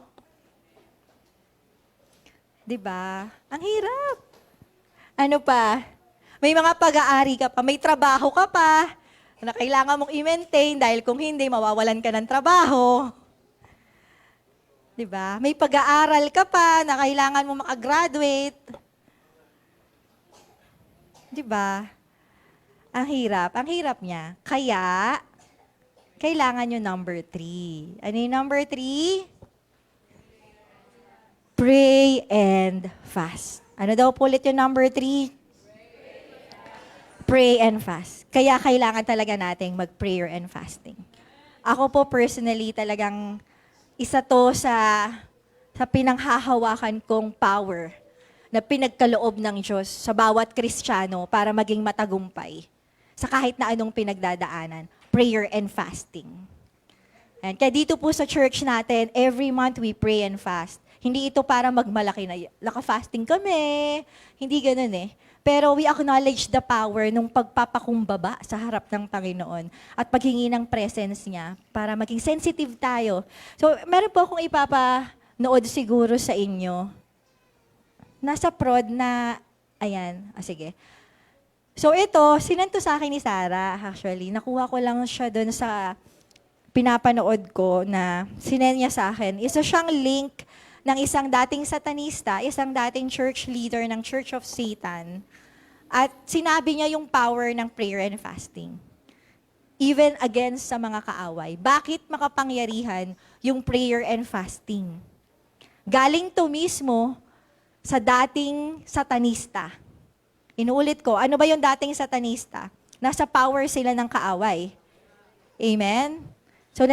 'Di ba? Ang hirap. Ano pa? May mga pag-aari ka pa, may trabaho ka pa, na kailangan mong i-maintain dahil kung hindi, mawawalan ka ng trabaho. 'Di ba? May pag-aaral ka pa na kailangan mo makagraduate. 'Di ba? Ang hirap niya. Kaya, kailangan yung number 3. Ano yung number 3? Pray and fast. Ano daw po ulit yung number 3? Pray and fast. Kaya kailangan talaga nating mag-prayer and fasting. Ako po personally talagang isa to sa pinanghahawakan kong power na pinagkaloob ng Diyos sa bawat Kristiyano para maging matagumpay sa kahit na anong pinagdadaanan. Prayer and fasting. And kaya dito po sa church natin, every month we pray and fast. Hindi ito para magmalaki na naka-fasting kami. Hindi ganun eh. Pero we acknowledge the power ng pagpapakumbaba sa harap ng Panginoon at paghingi ng presence niya para maging sensitive tayo. So, meron po akong ipapanood siguro sa inyo. Nasa prod na, ayan, sige. So ito, sinento sa akin ni Sarah actually. Nakuha ko lang siya doon sa pinapanood ko na sinend niya sa akin. Isa siyang link ng isang dating satanista, isang dating church leader ng Church of Satan. At sinabi niya yung power ng prayer and fasting. Even against sa mga kaaway. Bakit makapangyarihan yung prayer and fasting? Galing to mismo sa dating satanista. Inuulit ko, ano ba yung dating satanista? Nasa power sila ng kaaway. Amen? So,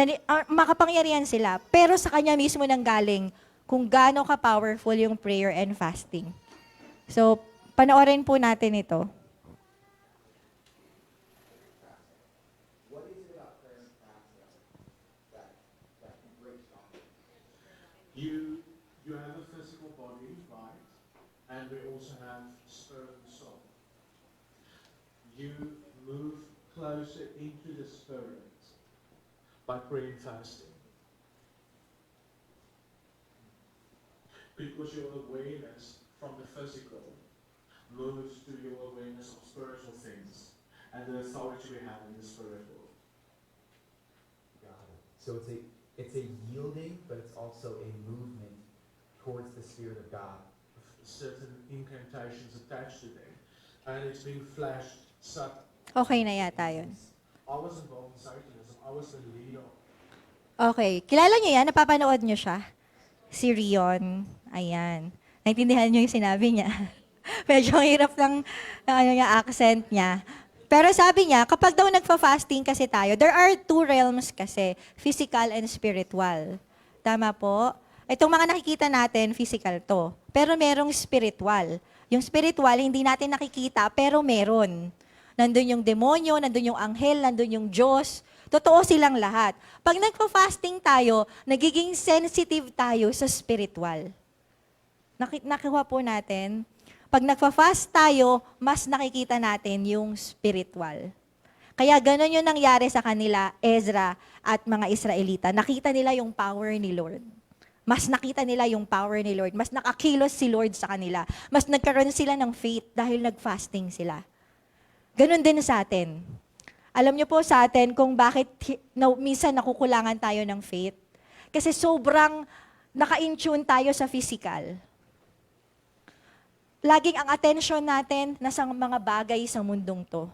makapangyarihan sila. Pero sa kanya mismo nang galing kung gaano ka-powerful yung prayer and fasting. So, panoorin po natin ito. You have a physical body, right? And we also have spirit and soul. You move closer into the spirit by praying and fasting. Because your awareness from the physical moves to your awareness of spiritual things and the authority we have in the spirit world. Got it. So it's a yielding, but it's also a movement towards the Spirit of God. Certain incantations attached to them. And it's being flashed subtly. Okay na yata yun. I was involved in Satanism. I was the leader. Okay. Kilala niyo yan? Napapanood niyo siya? Si Rion. Ayan. Naintindihan niyo yung sinabi niya. Medyo ang hirap ng accent niya. Pero sabi niya, kapag daw nagfa-fasting kasi tayo, there are two realms kasi, physical and spiritual. Tama po? Itong mga nakikita natin, physical to. Pero merong spiritual. Yung spiritual, hindi natin nakikita, pero meron. Nandun yung demonyo, nandun yung anghel, nandun yung Diyos. Totoo silang lahat. Pag nagpa-fasting tayo, nagiging sensitive tayo sa spiritual. Nakuha po natin. Pag nagpa-fast tayo, mas nakikita natin yung spiritual. Kaya ganun yung nangyari sa kanila, Ezra at mga Israelita. Nakita nila yung power ni Lord. Mas nakita nila yung power ni Lord. Mas nakakilos si Lord sa kanila. Mas nagkaroon sila ng faith dahil nag-fasting sila. Ganun din sa atin. Alam niyo po sa atin kung bakit minsan nakukulangan tayo ng faith. Kasi sobrang naka-in-tune tayo sa physical. Laging ang attention natin nasa mga bagay sa mundong to.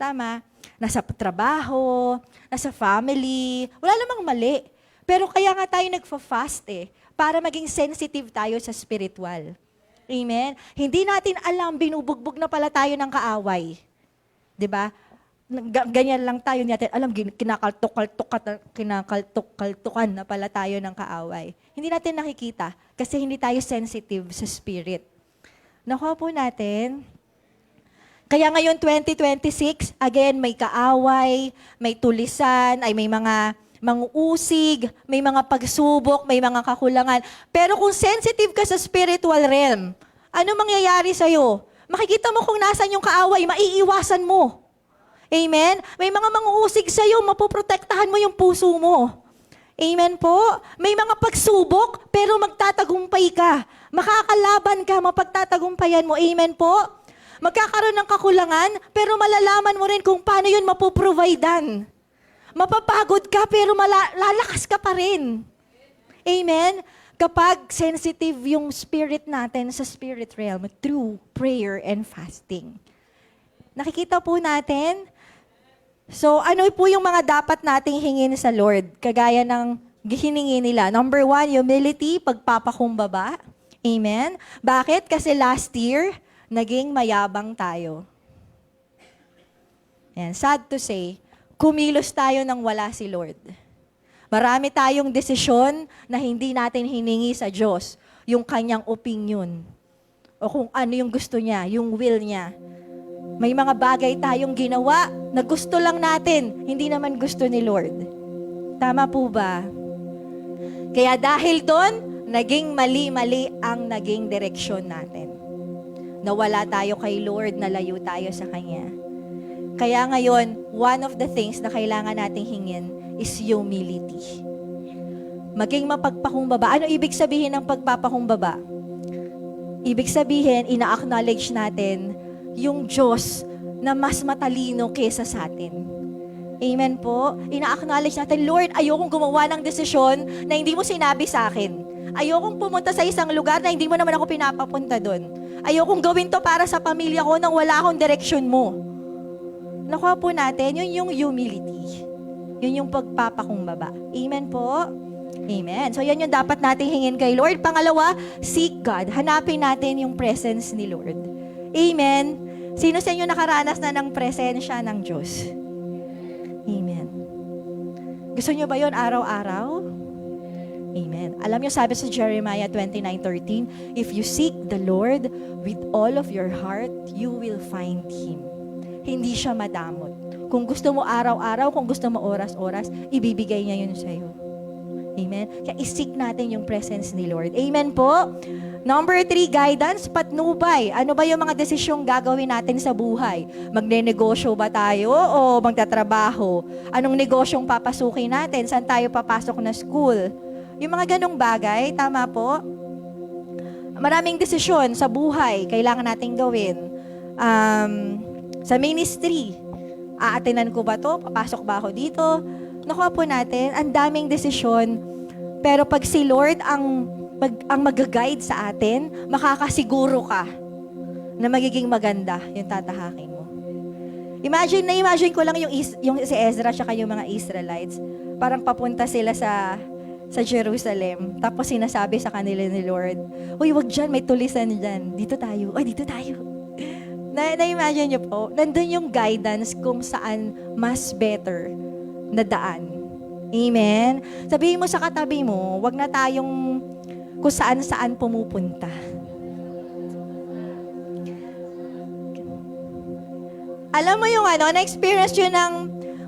Tama? Nasa trabaho, nasa family, wala namang mali. Pero kaya nga tayo nagfa-fast para maging sensitive tayo sa spiritual. Amen? Hindi natin alam, binubugbog na pala tayo ng kaaway. 'Di ba? ganyan lang tayo, hindi natin alam, kinakaltok-kaltukan na pala tayo ng kaaway. Hindi natin nakikita kasi hindi tayo sensitive sa spirit. Nakuha po natin. Kaya ngayon 2026, again, may kaaway, may tulisan, ay may mga usig, may mga pagsubok, may mga kakulangan. Pero kung sensitive ka sa spiritual realm, ano mangyayari sa'yo? Makikita mo kung nasan yung kaaway, maiiwasan mo. Amen? May mga manguusig sa'yo, mapoprotektahan mo yung puso mo. Amen po? May mga pagsubok, pero magtatagumpay ka. Makakalaban ka, mapagtatagumpayan mo. Amen po? Magkakaroon ng kakulangan, pero malalaman mo rin kung paano yun mapoprovidean. Mapapagod ka, pero lalakas ka pa rin. Amen? Kapag sensitive yung spirit natin sa spirit realm through prayer and fasting. Nakikita po natin? So, ano po yung mga dapat nating hingin sa Lord? Kagaya ng hiningi nila. Number 1, humility, pagpapakumbaba. Amen? Bakit? Kasi last year, naging mayabang tayo. Yan, sad to say, kumilos tayo nang wala si Lord. Marami tayong desisyon na hindi natin hiningi sa Diyos, yung kanyang opinion, o kung ano yung gusto niya, yung will niya. May mga bagay tayong ginawa na gusto lang natin, hindi naman gusto ni Lord. Tama po ba? Kaya dahil doon, naging mali-mali ang naging direksyon natin. Nawala tayo kay Lord, nalayo tayo sa Kanya. Kaya ngayon, one of the things na kailangan nating hingin is humility. Maging mapagpakumbaba. Ano ibig sabihin ng pagpapakumbaba? Ibig sabihin, ina-acknowledge natin yung Diyos na mas matalino kesa sa atin. Amen po? Ina-acknowledge natin, Lord, ayokong gumawa ng desisyon na hindi mo sinabi sa akin. Ayokong pumunta sa isang lugar na hindi mo naman ako pinapapunta doon. Ayokong gawin to para sa pamilya ko nang wala akong direksyon mo. Nakuha po natin, yun yung humility. Yun yung pagpapakumbaba. Amen po? Amen. So yan yung dapat nating hingin kay Lord. Pangalawa, seek God. Hanapin natin yung presence ni Lord. Amen. Sino sa inyo nakaranas na ng presensya ng Diyos? Amen. Gusto nyo ba yun araw-araw? Amen. Alam niyo, sabi sa Jeremiah 29:13, if you seek the Lord with all of your heart, you will find Him. Hindi siya madamot. Kung gusto mo araw-araw, kung gusto mo oras-oras, ibibigay niya yun sa'yo. Amen. Kaya isik natin yung presence ni Lord. Amen po. Number 3, guidance, patnubay. Ano ba yung mga desisyong gagawin natin sa buhay? Magne-negosyo ba tayo o magtatrabaho? Anong negosyong papasukin natin? Saan tayo papasok na school? Yung mga ganong bagay, tama po? Maraming desisyon sa buhay kailangan nating gawin. Sa ministry, aatinan ko ba to? Papasok ba ako dito? Nakuha po natin, ang daming desisyon. Pero pag si Lord ang mag-guide sa atin, makakasiguro ka na magiging maganda yung tatahakin mo. Imagine ko lang yung si Ezra at yung mga Israelites. Parang papunta sila sa Jerusalem. Tapos sinasabi sa kanila ni Lord, uy, wag dyan, may tulisan dyan. Dito tayo. Ay, dito tayo. Na-imagine nyo po, nandun yung guidance kung saan mas better na daan. Amen? Sabihin mo sa katabi mo, wag na tayong kung saan-saan pumupunta. Alam mo yung na-experience yun ng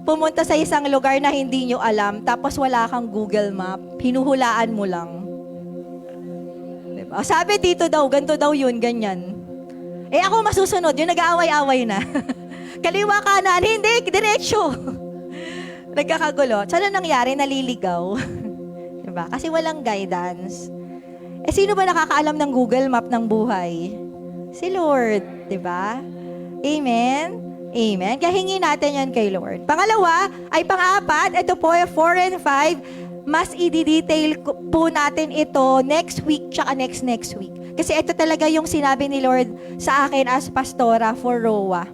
pumunta sa isang lugar na hindi nyo alam, tapos wala kang Google Map, hinuhulaan mo lang. Diba? Sabi dito daw, ganito daw yun, ganyan. Eh ako masusunod, yung nag-aaway-aaway na. Kaliwa kanan, hindi, diretsyo. Nagkakagulo. Saan na nangyari? Naliligaw. Diba? Kasi walang guidance. Eh sino ba nakakaalam ng Google Map ng buhay? Si Lord. Diba? Amen? Amen. Kaya hingin natin yan kay Lord. Pangalawa, ay pang-apat, ito po, 4 and 5, mas i-detail po natin ito next week tsaka next week. Kasi ito talaga yung sinabi ni Lord sa akin as pastora for ROA.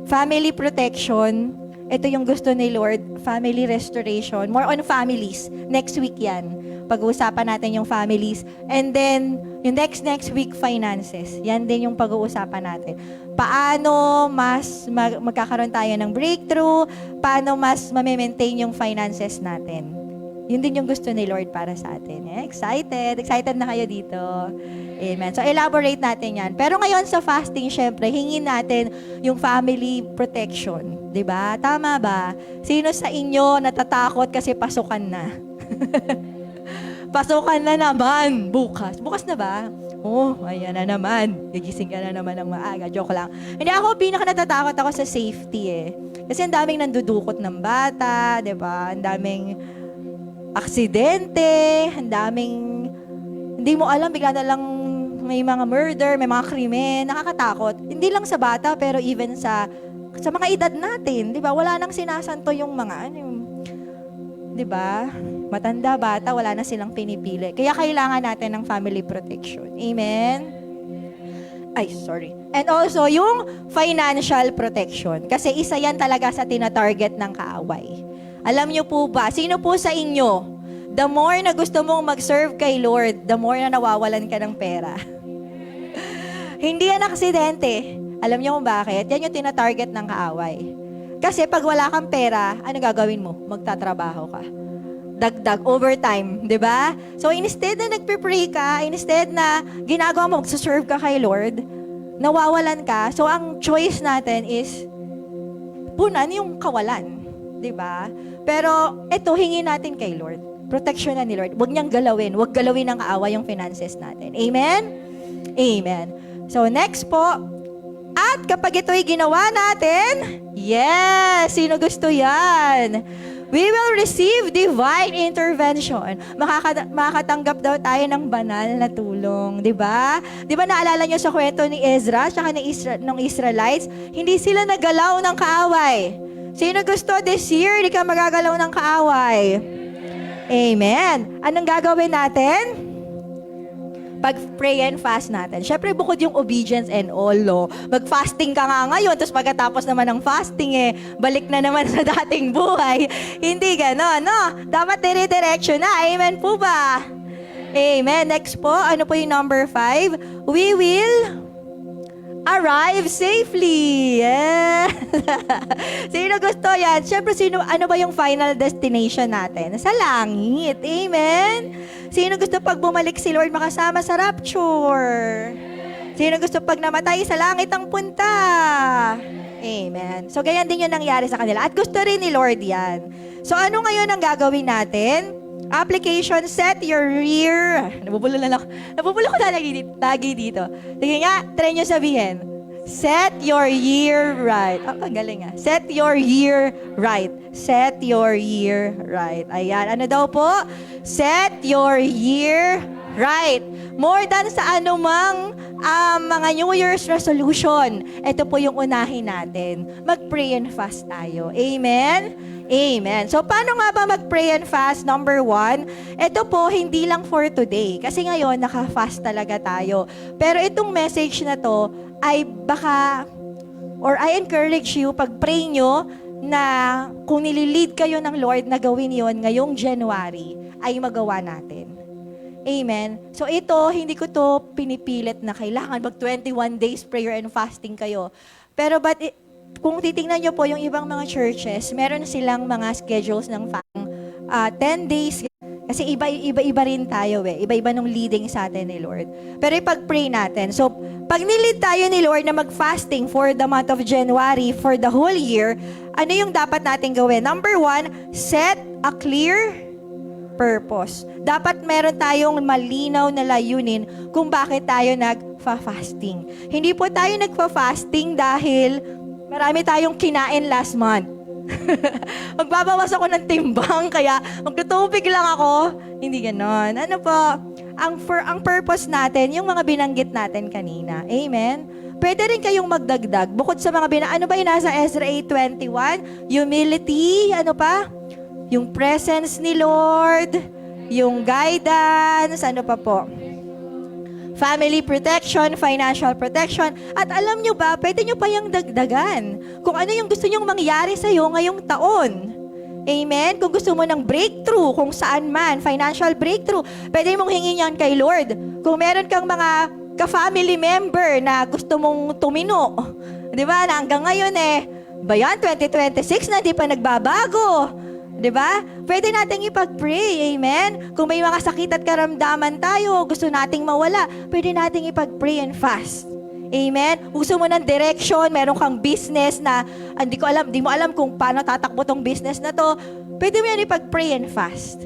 Family protection, ito yung gusto ni Lord, family restoration. More on families. Next week yan. Pag-uusapan natin yung families. And then, yung next week, finances. Yan din yung pag-uusapan natin. Paano mas magkakaroon tayo ng breakthrough? Paano mas ma-maintain yung finances natin? Yun din yung gusto ni Lord para sa atin. Excited? Excited na kayo dito? Amen. So, elaborate natin yan. Pero ngayon sa fasting, syempre, hingin natin yung family protection. 'Di ba? Tama ba? Sino sa inyo natatakot kasi pasukan na? Pasukan na naman bukas. Bukas na ba? Oh, ayan na naman. Gigising ka na naman ng maaga. Joke lang. Hindi ako natatakot ako sa safety eh. Kasi ang daming nandudukot ng bata, 'di ba? Ang daming aksidente, ang daming hindi mo alam, bigla na lang may mga murder, may mga krimen, nakakatakot. Hindi lang sa bata, pero even sa mga edad natin, 'di ba? Wala nang sinasanto yung mga 'di ba? Matanda, bata, wala na silang pinipili. Kaya kailangan natin ng family protection. Amen. Ay, sorry. And also, yung financial protection. Kasi isa yan talaga sa tina-target ng kaaway. Alam niyo po ba, sino po sa inyo, the more na gusto mong mag-serve kay Lord, the more na nawawalan ka ng pera. Hindi yan aksidente. Alam niyo kung bakit? Yan yung tina-target ng kaaway. Kasi pag wala kang pera, ano gagawin mo? Magtatrabaho ka. Dagdag, overtime, di ba? So instead na nagpe-pray ka, instead na ginagawa mo, magsaserve ka kay Lord, nawawalan ka. So ang choice natin is, punan yung kawalan. 'Di ba? Pero ito hingin natin kay Lord. Protection na ni Lord. Huwag niyang galawin. Huwag galawin ng kaaway yung finances natin. Amen? Amen. So next po, at kapag ito'y ginawa natin, yes! Sino gusto yan? We will receive divine intervention. Makakatanggap daw tayo ng banal na tulong. 'Di ba? 'Di ba naalala niyo sa kwento ni Ezra at ng Israelites? Hindi sila nagalaw ng kaaway. Sino gusto this year, hindi ka magagalaw ng kaaway? Amen. Anong gagawin natin? Pag-pray and fast natin. Syempre, bukod yung obedience and all, no? Mag-fasting ka nga ngayon, tapos pagkatapos naman ng fasting, balik na naman sa dating buhay. Hindi gano'n, no? Dapat dire-direction na. Amen po ba? Amen. Next po, ano po yung number 5? We will arrive safely. Yeah. Sino gusto yan? Siyempre, ano ba yung final destination natin? Sa langit. Amen? Sino gusto pag bumalik si Lord makasama sa rapture? Sino gusto pag namatay sa langit ang punta? Amen. So, ganyan din yung nangyari sa kanila. At gusto rin ni Lord yan. So, ano ngayon ang gagawin natin? Application, set your rear. Nabubulo ko na lagi dito. Sige nga, try nyo sabihin. Set your year right. Galing ah. Set your year right. Set your year right. Ayan. Ano daw po? Set your year right. More than sa anumang mga New Year's resolution. Ito po yung unahin natin. Mag-pray and fast tayo. Amen? Amen. So, paano nga ba mag-pray and fast? Number 1, ito po, hindi lang for today. Kasi ngayon, naka-fast talaga tayo. Pero itong message na to, ay baka, or I encourage you, pag-pray nyo, na kung nililid kayo ng Lord na gawin yon ngayong January, ay magawa natin. Amen. So, ito, hindi ko to pinipilit na kailangan mag-21 days prayer and fasting kayo. Pero, kung titingnan nyo po yung ibang mga churches, meron silang mga schedules ng 10 days. Kasi iba-iba rin tayo Iba-iba nung leading sa atin ni Lord. Pero ipag-pray natin. So, pag nilid tayo ni Lord na mag-fasting for the month of January, for the whole year, ano yung dapat natin gawin? Number 1, set a clear purpose. Dapat meron tayong malinaw na layunin kung bakit tayo nag-fasting. Hindi po tayo nag-fasting dahil marami tayong kinain last month. Magbabawas ako ng timbang, kaya magtutubig lang ako. Hindi ganon. Ano po? Ang purpose natin, yung mga binanggit natin kanina. Amen? Pwede rin kayong magdagdag. Bukod sa mga ano ba yung nasa Ezra 8:21? Humility, ano pa? Yung presence ni Lord, yung guidance, ano pa po? family protection, financial protection. At alam nyo ba, pwede nyo pa yung dagdagan kung ano yung gusto nyong mangyari sa'yo ngayong taon. Amen? Kung gusto mo ng breakthrough, kung saan man, financial breakthrough, pwede mong hingin yan kay Lord. Kung meron kang mga ka-family member na gusto mong tumino, di ba, na hanggang ngayon ba yan, 2026 na, di pa nagbabago. Di ba? Pwede nating ipag-pray, amen? Kung may mga sakit at karamdaman tayo, gusto nating mawala, pwede nating ipag-pray and fast. Amen? Gusto mo ng direction, meron kang business na di mo alam kung paano tatakbo tong business na to, pwede mo yan ipag-pray and fast.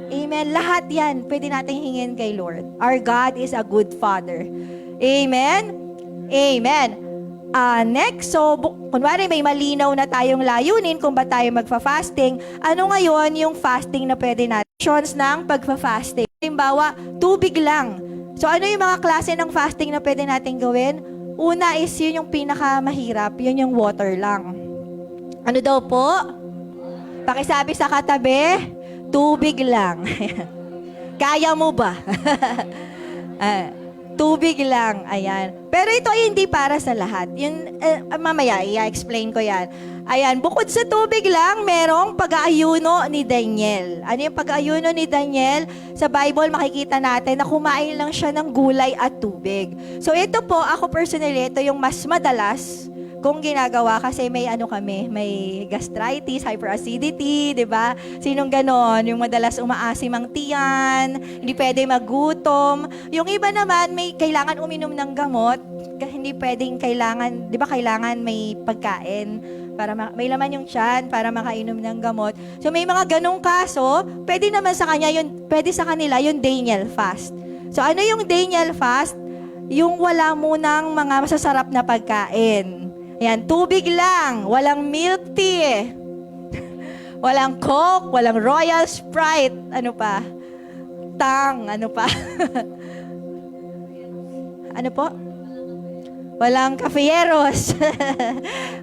Amen? Lahat yan, pwede nating hingin kay Lord. Our God is a good Father. Amen? Amen. Next, so, kunwari may malinaw na tayong layunin kung ba tayo magfa-fasting, ano ngayon yung fasting na pwede natin? Options ng pagfa-fasting. Halimbawa, tubig lang. So, ano yung mga klase ng fasting na pwede natin gawin? Una is yun yung pinakamahirap, yun yung water lang. Ano daw po? Pakisabi sa katabi, tubig lang. Kaya mo ba? Tubig lang, ayan. Pero ito ay hindi para sa lahat. Yun, mamaya, i-explain ko yan. Ayan, bukod sa tubig lang, merong pag-aayuno ni Daniel. Ano yung pag-aayuno ni Daniel? Sa Bible, makikita natin na kumain lang siya ng gulay at tubig. So ito po, ako personally, ito yung mas madalas kung ginagawa kasi may may gastritis, hyperacidity, 'di ba? Sinong ganon? Yung madalas umaasim ang tiyan, hindi pwede magutom. Yung iba naman may kailangan uminom ng gamot, hindi pwedeng kailangan, 'di ba kailangan may pagkain para may laman yung tiyan para makainom ng gamot. So may mga ganong kaso, pwede naman sa kanila yung Daniel fast. So ano yung Daniel fast? Yung wala munang mga masasarap na pagkain. Ayan, tubig lang, walang milk tea, walang Coke, walang Royal Sprite, ano pa? Tang, ano pa? Ano po? Walang Cafeyeros,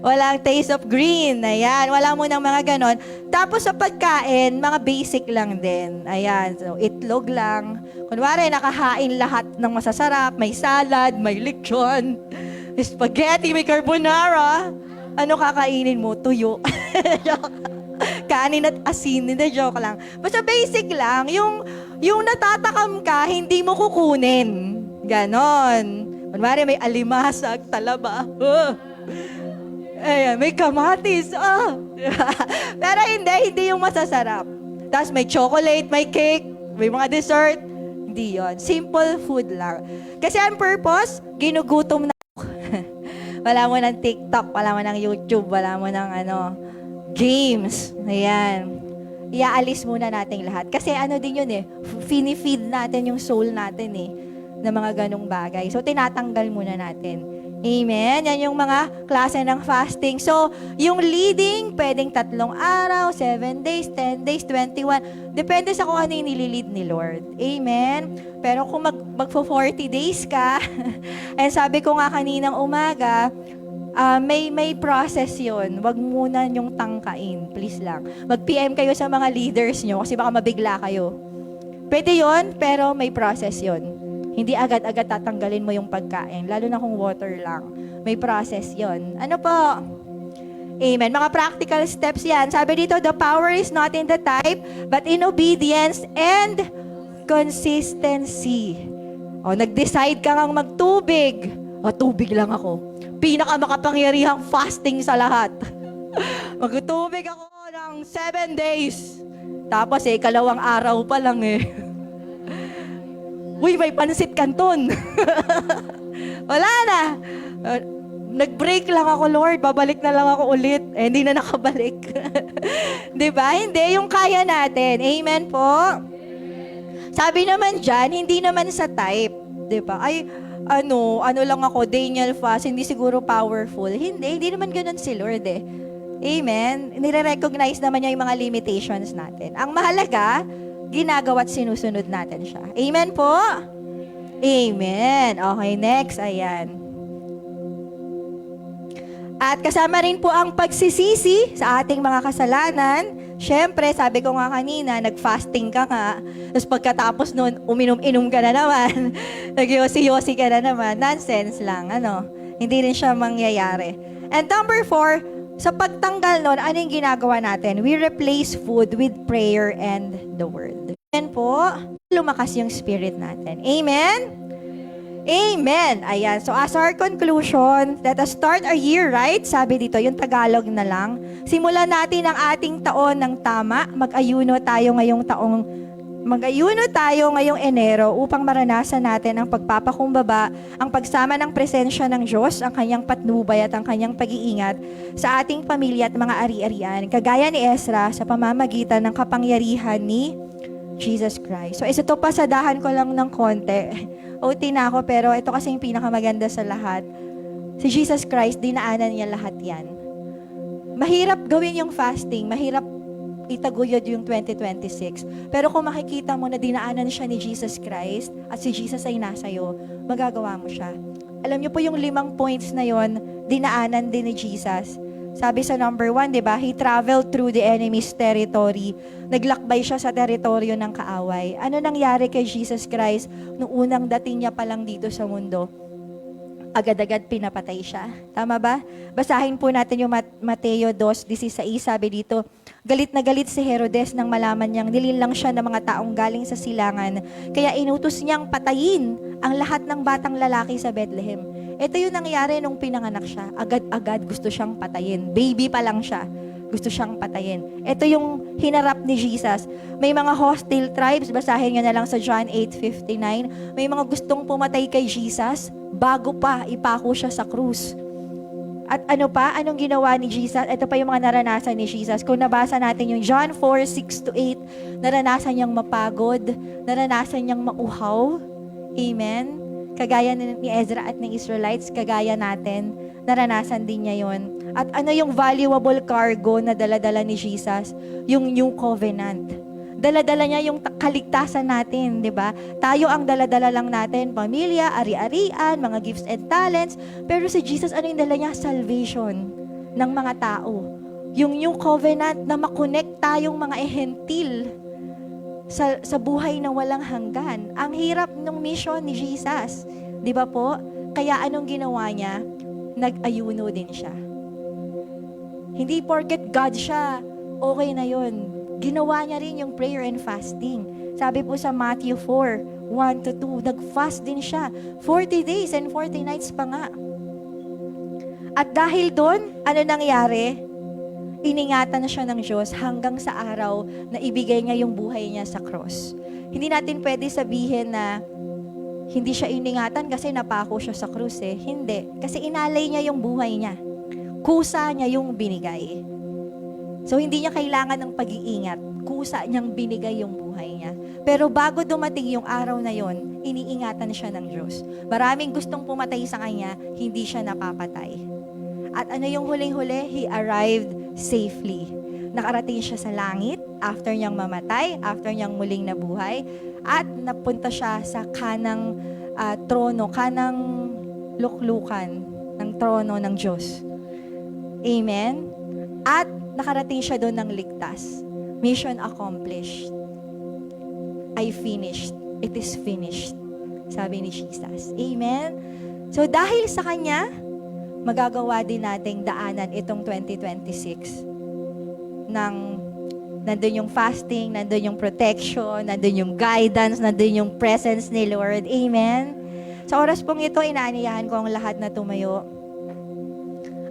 walang Taste of Green, ayan, wala mo ng mga ganon. Tapos sa pagkain, mga basic lang din, ayan, so itlog lang. Kunwari, nakahain lahat ng masasarap, may salad, may lechon, spaghetti, may carbonara. Ano kakainin mo? Tuyo. Kanin at asin. Hindi, joke lang. Basta basic lang. Yung natatakam ka, hindi mo kukunin. Ganon. Kunwari, may alimasag, talaba. Ayan, may kamatis. Pero hindi yung masasarap. Tapos may chocolate, may cake, may mga dessert. Hindi yun. Simple food lang. Kasi ang purpose, ginugutom na. Wala mo ng TikTok, wala mo ng YouTube, wala mo ng games. Ayan. Iaalis muna natin lahat. Kasi din yun fini-feed natin yung soul natin na mga ganong bagay. So, tinatanggal muna natin. Amen? Yan yung mga klase ng fasting. So, yung leading, pwedeng 3 araw, 7 days, 10 days, 21. Depende sa kung ano yung nililid ni Lord. Amen? Pero kung magpo 40 days ka, and sabi ko nga kaninang umaga, may process yun. Wag muna yung tangkain. Please lang. Mag-PM kayo sa mga leaders nyo kasi baka mabigla kayo. Pwede yun, pero may process yun. Hindi agad-agad tatanggalin mo yung pagkain, lalo na kung water lang. May process yon. Ano po? Amen. Mga practical steps yan. Sabi dito, the power is not in the type, but in obedience and consistency. Nag-decide ka ngang magtubig. Tubig lang ako. Pinakamakapangyarihang fasting sa lahat. Magtubig ako ng 7 days. Tapos 2 araw pa lang Uy, may pansit canton. Wala na. Nag-break lang ako, Lord. Babalik na lang ako ulit. Hindi na nakabalik. Diba? Hindi. Yung kaya natin. Amen po? Sabi naman dyan, hindi naman sa type. Diba? Ay, ano lang ako, Daniel fast, hindi siguro powerful. Hindi naman ganun si Lord Amen? Nire-recognize naman niya yung mga limitations natin. Ang mahalaga, ginagawa at sinusunod natin siya. Amen po? Amen. Okay, next. Ayan. At kasama rin po ang pagsisisi sa ating mga kasalanan. Siyempre, sabi ko nga kanina, nag-fasting ka nga, tapos pagkatapos nun, uminom-inom ka na naman, nag-yosi-yosi ka na naman, nonsense lang, ano, hindi rin siya mangyayari. And number 4, sa pagtanggal nun, ano yung ginagawa natin? We replace food with prayer and the word. Amen po, lumakas yung spirit natin. Amen? Amen. Ayan. So as our conclusion, let us start our year, right? Sabi dito, yung Tagalog na lang. Simulan natin ang ating taon ng tama. Mag-ayuno tayo ngayong Enero upang maranasan natin ang pagpapakumbaba, ang pagsama ng presensya ng Diyos, ang kanyang patnubay at ang kanyang pag-iingat sa ating pamilya at mga ari-arian. Kagaya ni Ezra sa pamamagitan ng kapangyarihan ni Jesus Christ. So ito pasadahan ko lang ng konti. OT na ako, pero ito kasi yung pinakamaganda sa lahat. Si Jesus Christ, dinaanan niya lahat yan. Mahirap gawin yung fasting, mahirap itaguyod yung 2026. Pero kung makikita mo na dinaanan siya ni Jesus Christ at si Jesus ay nasa'yo, magagawa mo siya. Alam niyo po yung 5 points na yon, dinaanan din ni Jesus. Sabi sa number 1, di ba? He traveled through the enemy's territory. Naglakbay siya sa teritoryo ng kaaway. Ano nangyari kay Jesus Christ nung unang dating niya pa lang dito sa mundo? Agad-agad pinapatay siya. Tama ba? Basahin po natin yung Mateo 2:16. Sabi dito, galit na galit si Herodes nang malaman niyang nilinlang siya ng mga taong galing sa silangan. Kaya inutos niyang patayin ang lahat ng batang lalaki sa Bethlehem. Ito yung nangyari nung pinanganak siya. Agad-agad gusto siyang patayin. Baby pa lang siya. Gusto siyang patayin. Ito yung hinarap ni Jesus. May mga hostile tribes. Basahin nyo na lang sa John 8:59. May mga gustong pumatay kay Jesus bago pa ipako siya sa krus. At ano pa? Anong ginawa ni Jesus? Ito pa yung mga naranasan ni Jesus. Kung nabasa natin yung John 4:6-8, naranasan niyang mapagod, naranasan niyang mauhaw. Amen? Kagaya ni Ezra at ng Israelites, kagaya natin, naranasan din niya yon. At ano yung valuable cargo na daladala ni Jesus? Yung New Covenant. Daladala niya yung kaligtasan natin, di ba? Tayo ang daladala lang natin, pamilya, ari-arian, mga gifts and talents. Pero si Jesus, ano yung dala niya? Salvation ng mga tao. Yung New Covenant na makonect tayong mga ehentil sa buhay na walang hanggan. Ang hirap ng mission ni Jesus. Di ba po? Kaya anong ginawa niya? Nag-ayuno din siya. Hindi porket God siya, okay na yon. Ginawa niya rin yung prayer and fasting. Sabi po sa Matthew 4:1-2, nag-fast din siya. 40 days and 40 nights pa nga. At dahil doon, ano nangyari? Iningatan siya ng Diyos hanggang sa araw na ibigay niya yung buhay niya sa cross. Hindi natin pwede sabihin na hindi siya iningatan kasi napako siya sa krus eh. Hindi. Kasi inalay niya yung buhay niya. Kusa niya yung binigay. So hindi niya kailangan ng pag-iingat. Kusa niyang binigay yung buhay niya. Pero bago dumating yung araw na yon, iniingatan siya ng Diyos. Maraming gustong pumatay sa kanya, hindi siya napapatay. At ano yung huling-huli? He arrived safely. Nakarating siya sa langit after niyang mamatay, after niyang muling nabuhay, at napunta siya sa kanang trono, kanang luklukan ng trono ng Diyos. Amen? At nakarating siya doon ng ligtas. Mission accomplished. I finished. It is finished. Sabi ni Jesus. Amen? So dahil sa Kanya, magagawa din nating daanan itong 2026 nandun yung fasting, nandun yung protection, nandun yung guidance, nandun yung presence ni Lord. Amen? Sa oras pong ito, inaaniyahan ko ang lahat na tumayo.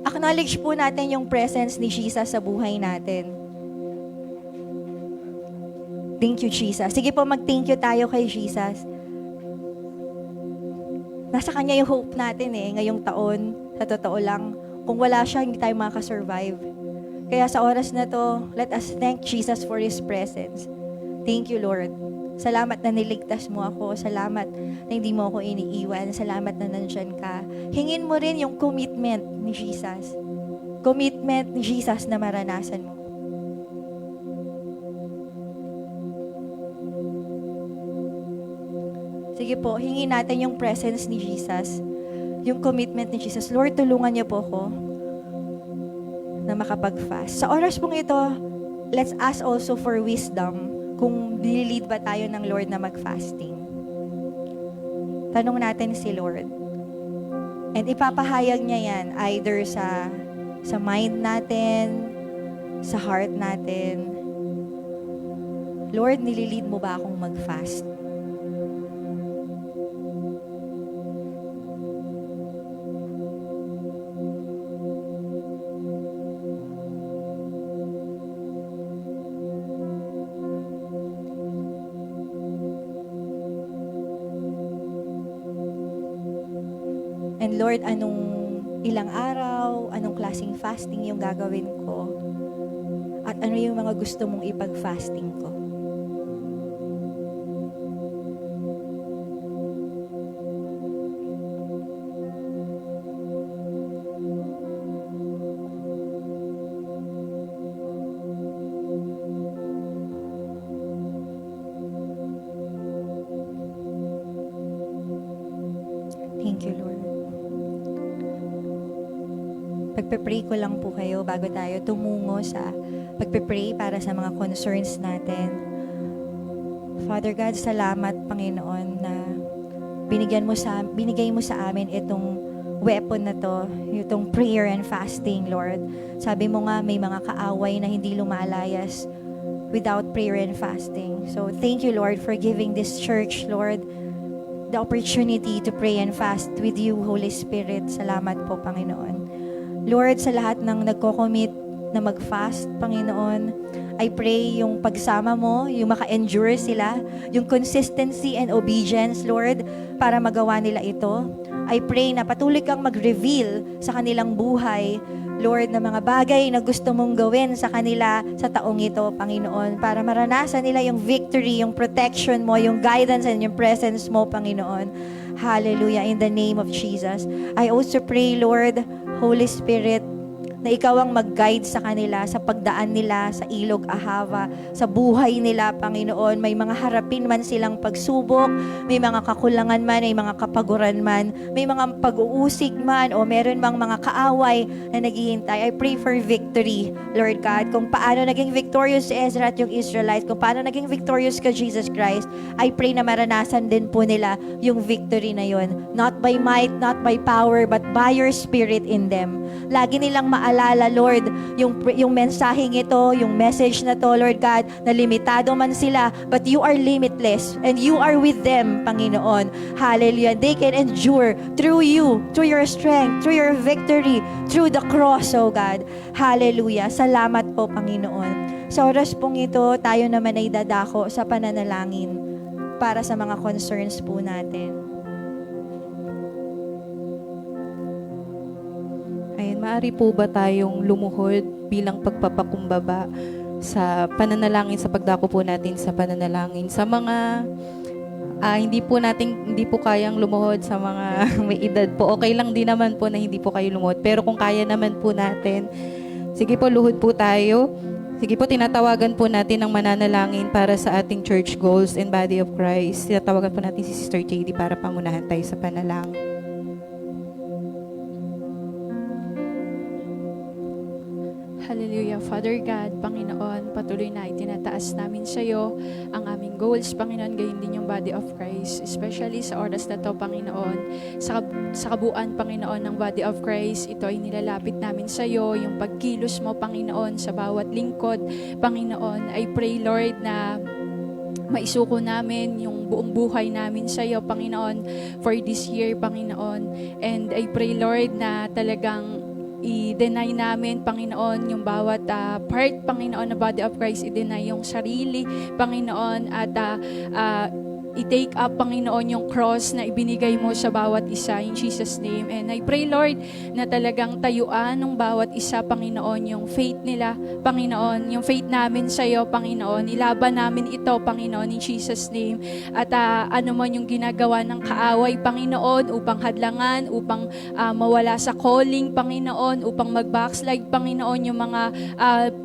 Acknowledge po natin yung presence ni Jesus sa buhay natin. Thank you, Jesus. Sige po, mag-thank you tayo kay Jesus. Nasa Kanya yung hope natin ngayong taon. Sa totoo lang, kung wala siya, hindi tayo makasurvive. Kaya sa oras na to, let us thank Jesus for His presence. Thank you, Lord. Salamat na niligtas mo ako. Salamat na hindi mo ako iniiwan. Salamat na nandyan ka. Hingin mo rin yung commitment ni Jesus. Commitment ni Jesus na maranasan mo. Sige po, hingin natin yung presence ni Jesus. Yung commitment ni Jesus. Lord, tulungan niyo po ako na makapag-fast. Sa oras pong ito, let's ask also for wisdom kung nililid ba tayo ng Lord na mag-fasting. Tanong natin si Lord. And ipapahayag niya yan either sa mind natin, sa heart natin. Lord, nililid mo ba akong mag-fast? And Lord, ilang araw, anong klaseng fasting yung gagawin ko? At ano yung mga gusto mong ipag-fasting ko? Thank you, Lord. Pagpe-pray ko lang po kayo bago tayo tumungo sa pagpe-pray para sa mga concerns natin. Father God, salamat, Panginoon, na binigay mo sa amin itong weapon na to, itong prayer and fasting, Lord. Sabi mo nga, may mga kaaway na hindi lumalayas without prayer and fasting. So, thank you, Lord, for giving this church, Lord, the opportunity to pray and fast with you, Holy Spirit. Salamat po, Panginoon. Lord, sa lahat ng nagko-commit na mag-fast, Panginoon, I pray yung pagsama mo, yung maka-endure sila, yung consistency and obedience, Lord, para magawa nila ito. I pray na patuloy kang mag-reveal sa kanilang buhay, Lord, na mga bagay na gusto mong gawin sa kanila sa taong ito, Panginoon, para maranasan nila yung victory, yung protection mo, yung guidance and yung presence mo, Panginoon. Hallelujah, in the name of Jesus. I also pray, Lord, Holy Spirit, na ikaw ang mag-guide sa kanila, sa pagdaan nila, sa ilog Ahava, sa buhay nila, Panginoon. May mga harapin man silang pagsubok, may mga kakulangan man, may mga kapaguran man, may mga pag-uusig man, o meron mang mga kaaway na naghihintay. I pray for victory, Lord God. Kung paano naging victorious si Ezra at yung Israelites, kung paano naging victorious ka, Jesus Christ, I pray na maranasan din po nila yung victory na yon. Not by might, not by power, but by your Spirit in them. Lagi nilang maalala, Lord, yung mensaheng ito, yung message na to, Lord God, na limitado man sila, but you are limitless, and you are with them, Panginoon. Hallelujah. They can endure through you, through your strength, through your victory, through the cross, oh God. Hallelujah. Salamat po, Panginoon. Sa oras pong ito, tayo naman ay dadako sa pananalangin para sa mga concerns po natin. Ayun, maaari po ba tayong lumuhod bilang pagpapakumbaba sa pananalangin, sa pagdako po natin sa pananalangin sa mga hindi po kayang lumuhod, sa mga may edad po. Okay lang din naman po na hindi po kayo lumuhod. Pero kung kaya naman po natin, sige po, luhod po tayo. Sige po, tinatawagan po natin ang mananalangin para sa ating church goals and body of Christ. Tinatawagan po natin si Sister JD para pangunahan tayo sa panalangin. Hallelujah. Father God, Panginoon, patuloy na itinataas namin sa iyo ang aming goals, Panginoon, gayon din yung body of Christ. Especially sa oras na to, Panginoon, sa kabuuan, Panginoon, ng body of Christ, ito ay nilalapit namin sa iyo, yung pagkilos mo, Panginoon, sa bawat lingkod. Panginoon, I pray, Lord, na maisuko namin yung buong buhay namin sa iyo, Panginoon, for this year, Panginoon. And I pray, Lord, na talagang i-deny namin, Panginoon, yung bawat part, Panginoon, na body of Christ, i-deny yung sarili, Panginoon, at i-take up, Panginoon, yung cross na ibinigay mo sa bawat isa, in Jesus' name. And I pray, Lord, na talagang tayuan ng bawat isa, Panginoon, yung faith nila, Panginoon, yung faith namin sa iyo, Panginoon, ilaban namin ito, Panginoon, in Jesus' name. At ano man yung ginagawa ng kaaway, Panginoon, upang hadlangan, upang mawala sa calling, Panginoon, upang mag-backslide, Panginoon, yung mga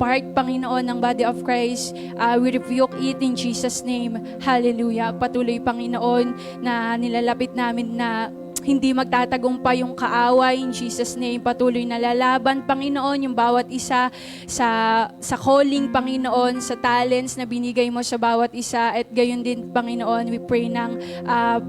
part, Panginoon, ng body of Christ, we rebuke it in Jesus' name. Hallelujah. Patuloy, Panginoon, na nilalapit namin na hindi magtatagumpay yung kaaway. In Jesus' name, patuloy na lalaban, Panginoon, yung bawat isa sa calling, Panginoon, sa talents na binigay mo sa bawat isa. At gayon din, Panginoon, we pray ng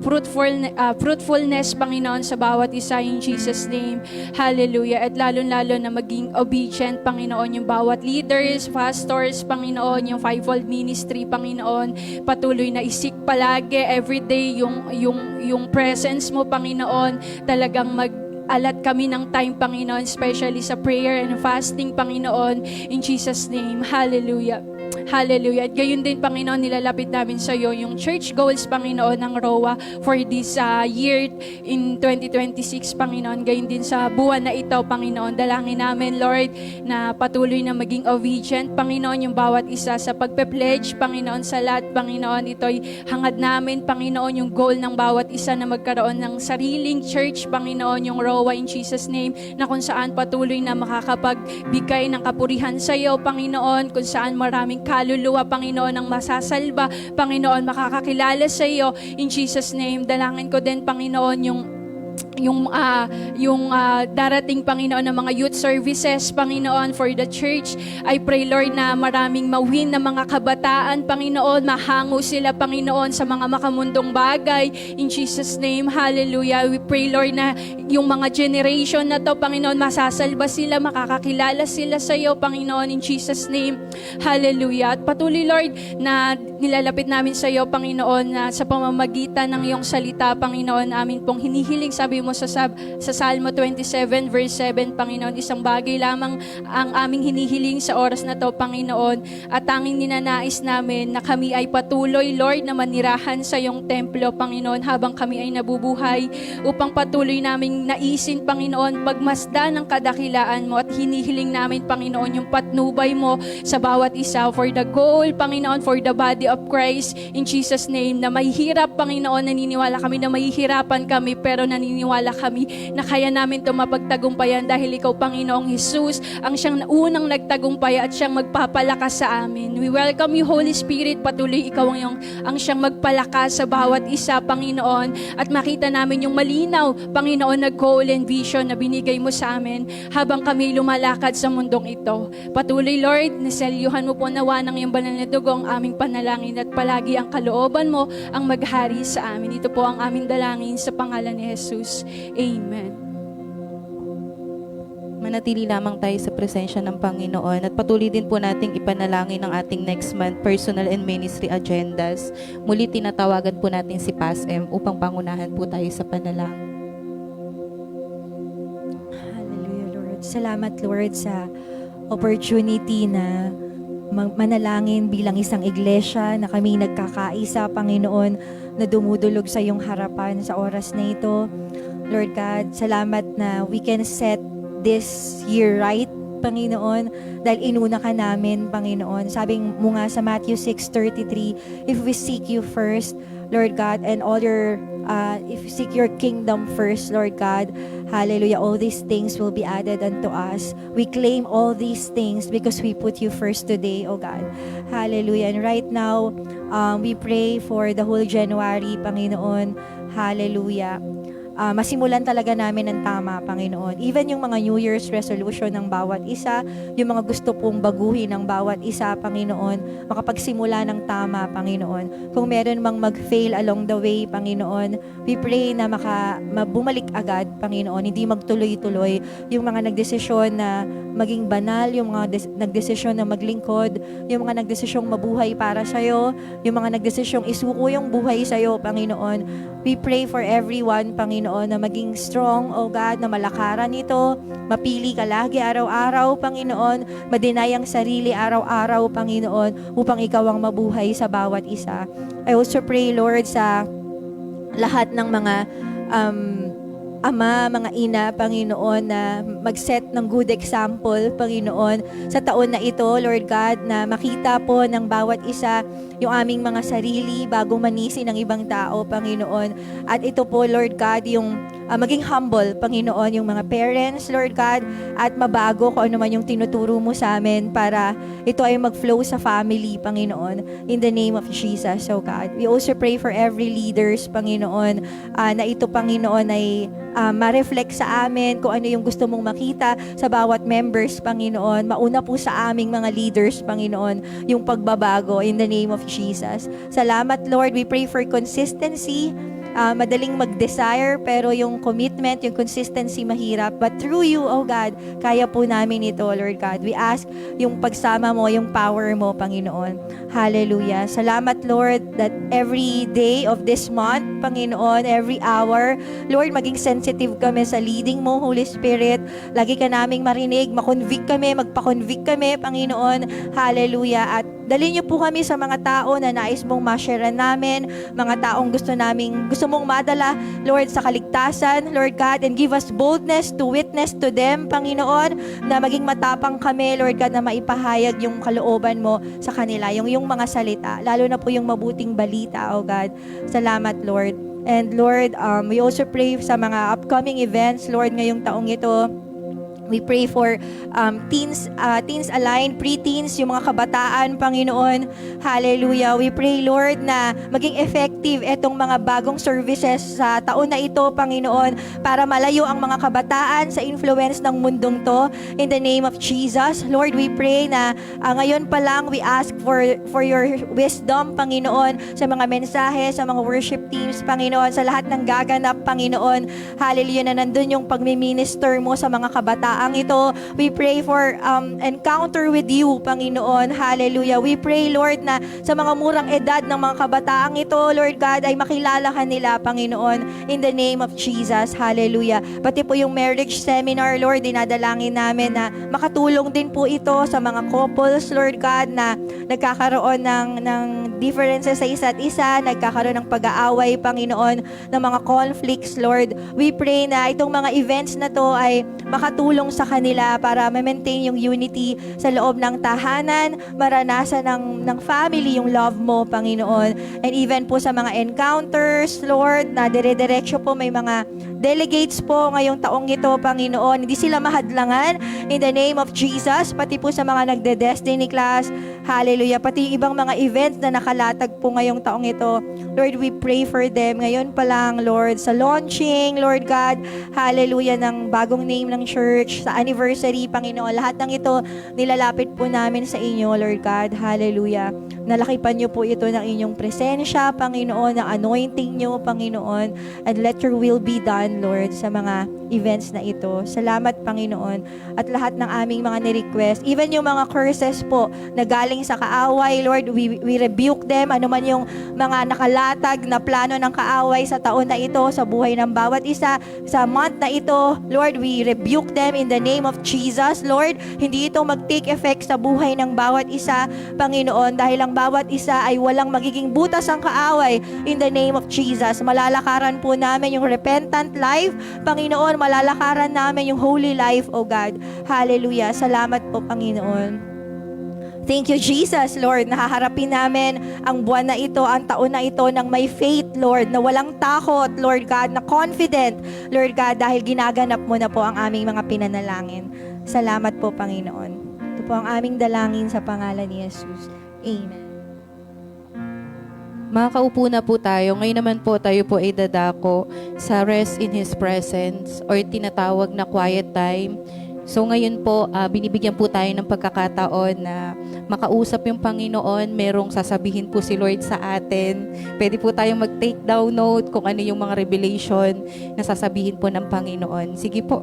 fruitfulness, Panginoon, sa bawat isa in Jesus' name. Hallelujah. At lalo-lalo na maging obedient, Panginoon, yung bawat leaders, pastors, Panginoon, yung fivefold ministry, Panginoon, patuloy na isik palagi, everyday, yung presence mo, Panginoon, talagang alat kami ng time, Panginoon, especially sa prayer and fasting, Panginoon, in Jesus' name. Hallelujah. Hallelujah. At gayon din, Panginoon, nilalapit namin sa iyo yung church goals, Panginoon, ng ROA for this year in 2026, Panginoon. Gayon din sa buwan na ito, Panginoon. Dalangin namin, Lord, na patuloy na maging obedient, Panginoon, yung bawat isa sa pagpe-pledge, Panginoon, sa lahat, Panginoon. Ito'y hangad namin, Panginoon, yung goal ng bawat isa na magkaroon ng sariling church, Panginoon, yung ROA in Jesus' name, na kung saan patuloy na makakapagbigay ng kapurihan sa iyo, Panginoon, kung saan maraming kaluluwa, Panginoon, ang masasalba, Panginoon, makakakilala sa iyo. In Jesus' name, dalangin ko din, Panginoon, yung darating, Panginoon, ng mga youth services, Panginoon, for the church. I pray, Lord, na maraming mawin na mga kabataan, Panginoon, mahango sila, Panginoon, sa mga makamundong bagay. In Jesus' name, hallelujah. We pray, Lord, na yung mga generation na to, Panginoon, masasalba sila, makakakilala sila sa iyo, Panginoon, in Jesus' name, hallelujah. At patuloy, Lord, na nilalapit namin sa iyo, Panginoon, na sa pamamagitan ng iyong salita, Panginoon, amin pong hinihiling, sabi mo sa Salmo 27 verse 7, Panginoon, isang bagay lamang ang aming hinihiling sa oras na to, Panginoon, at tanging ninanais namin na kami ay patuloy, Lord, na manirahan sa iyong templo, Panginoon, habang kami ay nabubuhay, upang patuloy naming naisin, Panginoon, pagmasdan ng kadakilaan mo, at hinihiling namin, Panginoon, yung patnubay mo sa bawat isa for the goal, Panginoon, for the body of Christ, in Jesus' name, na mahihirap, Panginoon, naniniwala kami na mahihirapan kami, pero naniniwala kami na kaya namin ito mapagtagumpayan dahil ikaw, Panginoong Jesus, ang siyang unang nagtagumpay at siyang magpapalakas sa amin. We welcome you, Holy Spirit. Patuloy ikaw ang siyang magpalakas sa bawat isa, Panginoon, at makita namin yung malinaw, Panginoon, na goal and vision na binigay mo sa amin habang kami lumalakad sa mundong ito. Patuloy, Lord, naselyuhan mo po nawa ng iyong banal na dugo ang aming panalangin, at palagi ang kalooban mo ang maghari sa amin. Ito po ang aming dalangin sa pangalan ni Jesus. Amen. Manatili lamang tayo sa presensya ng Panginoon at patuloy din po nating ipanalangin ang ating next month personal and ministry agendas. Muli tinatawagan po natin si PASM upang pangunahan po tayo sa panalangin. Hallelujah, Lord. Salamat, Lord, sa opportunity na manalangin bilang isang iglesia, na kami nagkakaisa, Panginoon, na dumudulog sa iyong harapan sa oras na ito. Lord God, salamat na we can set this year right, Panginoon, dahil inuna ka namin, Panginoon. Sabi mo nga sa Matthew 6:33, if we seek you first, Lord God, and all your if you seek your kingdom first, Lord God, hallelujah, all these things will be added unto us. We claim all these things because we put you first today, oh God. Hallelujah. And right now, we pray for the whole January, Panginoon. Hallelujah. Masimulan talaga namin ng tama, Panginoon. Even yung mga New Year's resolution ng bawat isa, yung mga gusto pong baguhin ng bawat isa, Panginoon, makapagsimula ng tama, Panginoon. Kung meron mang mag-fail along the way, Panginoon, we pray na bumalik agad, Panginoon, hindi magtuloy-tuloy. Yung mga nagdesisyon na maging banal, yung mga nagdesisyon na maglingkod, yung mga nagdesisyong mabuhay para sa'yo, yung mga nagdesisyong isuko yung buhay sa'yo, Panginoon. We pray for everyone, Panginoon, na maging strong, O God, na malakaran ito, mapili ka lagi araw-araw, Panginoon, madeny ang sarili araw-araw, Panginoon, upang ikaw ang mabuhay sa bawat isa. I also pray, Lord, sa lahat ng mga ama, mga ina, Panginoon, na mag-set ng good example, Panginoon, sa taon na ito, Lord God, na makita po ng bawat isa yung aming mga sarili bago manisin ng ibang tao, Panginoon. At ito po, Lord God, yung maging humble, Panginoon, yung mga parents, Lord God, at mabago kung ano man yung tinuturo mo sa amin para ito ay mag-flow sa family, Panginoon, in the name of Jesus, oh God. We also pray for every leaders, Panginoon, na ito, Panginoon, ay ma-reflect sa amin kung ano yung gusto mong makita sa bawat members, Panginoon. Mauna po sa aming mga leaders, Panginoon, yung pagbabago in the name of Jesus. Salamat, Lord. We pray for consistency. Madaling mag-desire, pero yung commitment, yung consistency mahirap. But through you, oh God, kaya po namin ito, Lord God. We ask yung pagsama mo, yung power mo, Panginoon. Hallelujah. Salamat, Lord, that every day of this month, Panginoon, every hour, Lord, maging sensitive kami sa leading mo, Holy Spirit. Lagi ka naming marinig, makonvict kami, magpa-convict kami, Panginoon. Hallelujah. At dalhin niyo po kami sa mga tao na nais mong ma-share namin, mga taong gusto mong madala, Lord, sa kaligtasan, Lord God, and give us boldness to witness to them, Panginoon, na maging matapang kami, Lord God, na maipahayag yung kalooban mo sa kanila, yung mga salita, lalo na po yung mabuting balita, oh God. Salamat, Lord. And Lord, we also pray sa mga upcoming events, Lord, ngayong taong ito. We pray for teens aligned, pre-teens, yung mga kabataan, Panginoon. Hallelujah. We pray, Lord, na maging effective itong mga bagong services sa taon na ito, Panginoon, para malayo ang mga kabataan sa influence ng mundong to. In the name of Jesus, Lord, we pray na ngayon pa lang, we ask for your wisdom, Panginoon, sa mga mensahe, sa mga worship teams, Panginoon, sa lahat ng gaganap, Panginoon. Hallelujah, na nandun yung pagmi-minister mo sa mga kabataan ito. We pray for encounter with you, Panginoon. Hallelujah. We pray, Lord, na sa mga murang edad ng mga kabataang ito, Lord God, ay makilala ka nila, Panginoon, in the name of Jesus. Hallelujah. Pati po yung marriage seminar, Lord, dinadalangin namin na makatulong din po ito sa mga couples, Lord God, na nagkakaroon ng differences sa isa't isa, nagkakaroon ng pag-aaway, Panginoon, ng mga conflicts, Lord. We pray na itong mga events na to ay makatulong sa kanila para ma-maintain yung unity sa loob ng tahanan, maranasan ng family yung love mo, Panginoon. And even po sa mga encounters, Lord, na dire-diretso po may mga delegates po ngayong taong ito, Panginoon. Hindi sila mahadlangan in the name of Jesus, pati po sa mga nagde-destiny class. Hallelujah. Pati yung ibang mga events na nakalatag po ngayong taong ito. Lord, we pray for them. Ngayon pa lang, Lord, sa launching, Lord God, hallelujah, ng bagong name ng church, sa anniversary, Panginoon. Lahat ng ito, nilalapit po namin sa inyo, Lord God. Hallelujah. Nalakipan niyo po ito ng inyong presensya, Panginoon, ng anointing niyo, Panginoon. And let your will be done, Lord, sa mga events na ito. Salamat, Panginoon. At lahat ng aming mga ni-request, even yung mga curses po na galing sa kaaway, Lord, we rebuke them. Ano man yung mga nakalatag na plano ng kaaway sa taon na ito, sa buhay ng bawat isa, sa month na ito, Lord, we rebuke them in the name of Jesus, Lord. Hindi ito mag-take effect sa buhay ng bawat isa, Panginoon, dahil ang bawat isa ay walang magiging butas ang kaaway in the name of Jesus. Malalakaran po namin yung repentant life, Panginoon, malalakaran namin yung holy life, O God. Hallelujah. Salamat po, Panginoon. Thank you, Jesus, Lord. Nahaharapin namin ang buwan na ito, ang taon na ito ng may faith, Lord, na walang takot, Lord God, na confident, Lord God, dahil ginaganap mo na po ang aming mga pinanalangin. Salamat po, Panginoon. Ito po ang aming dalangin sa pangalan ni Jesus. Amen. Makakaupo na po tayo. Ngayon naman po tayo po ay dadako sa rest in His presence or tinatawag na quiet time. So ngayon po, binibigyan po tayo ng pagkakataon na makausap yung Panginoon. Merong sasabihin po si Lord sa atin. Pwede po tayong mag-take down note kung ano yung mga revelation na sasabihin po ng Panginoon. Sige po.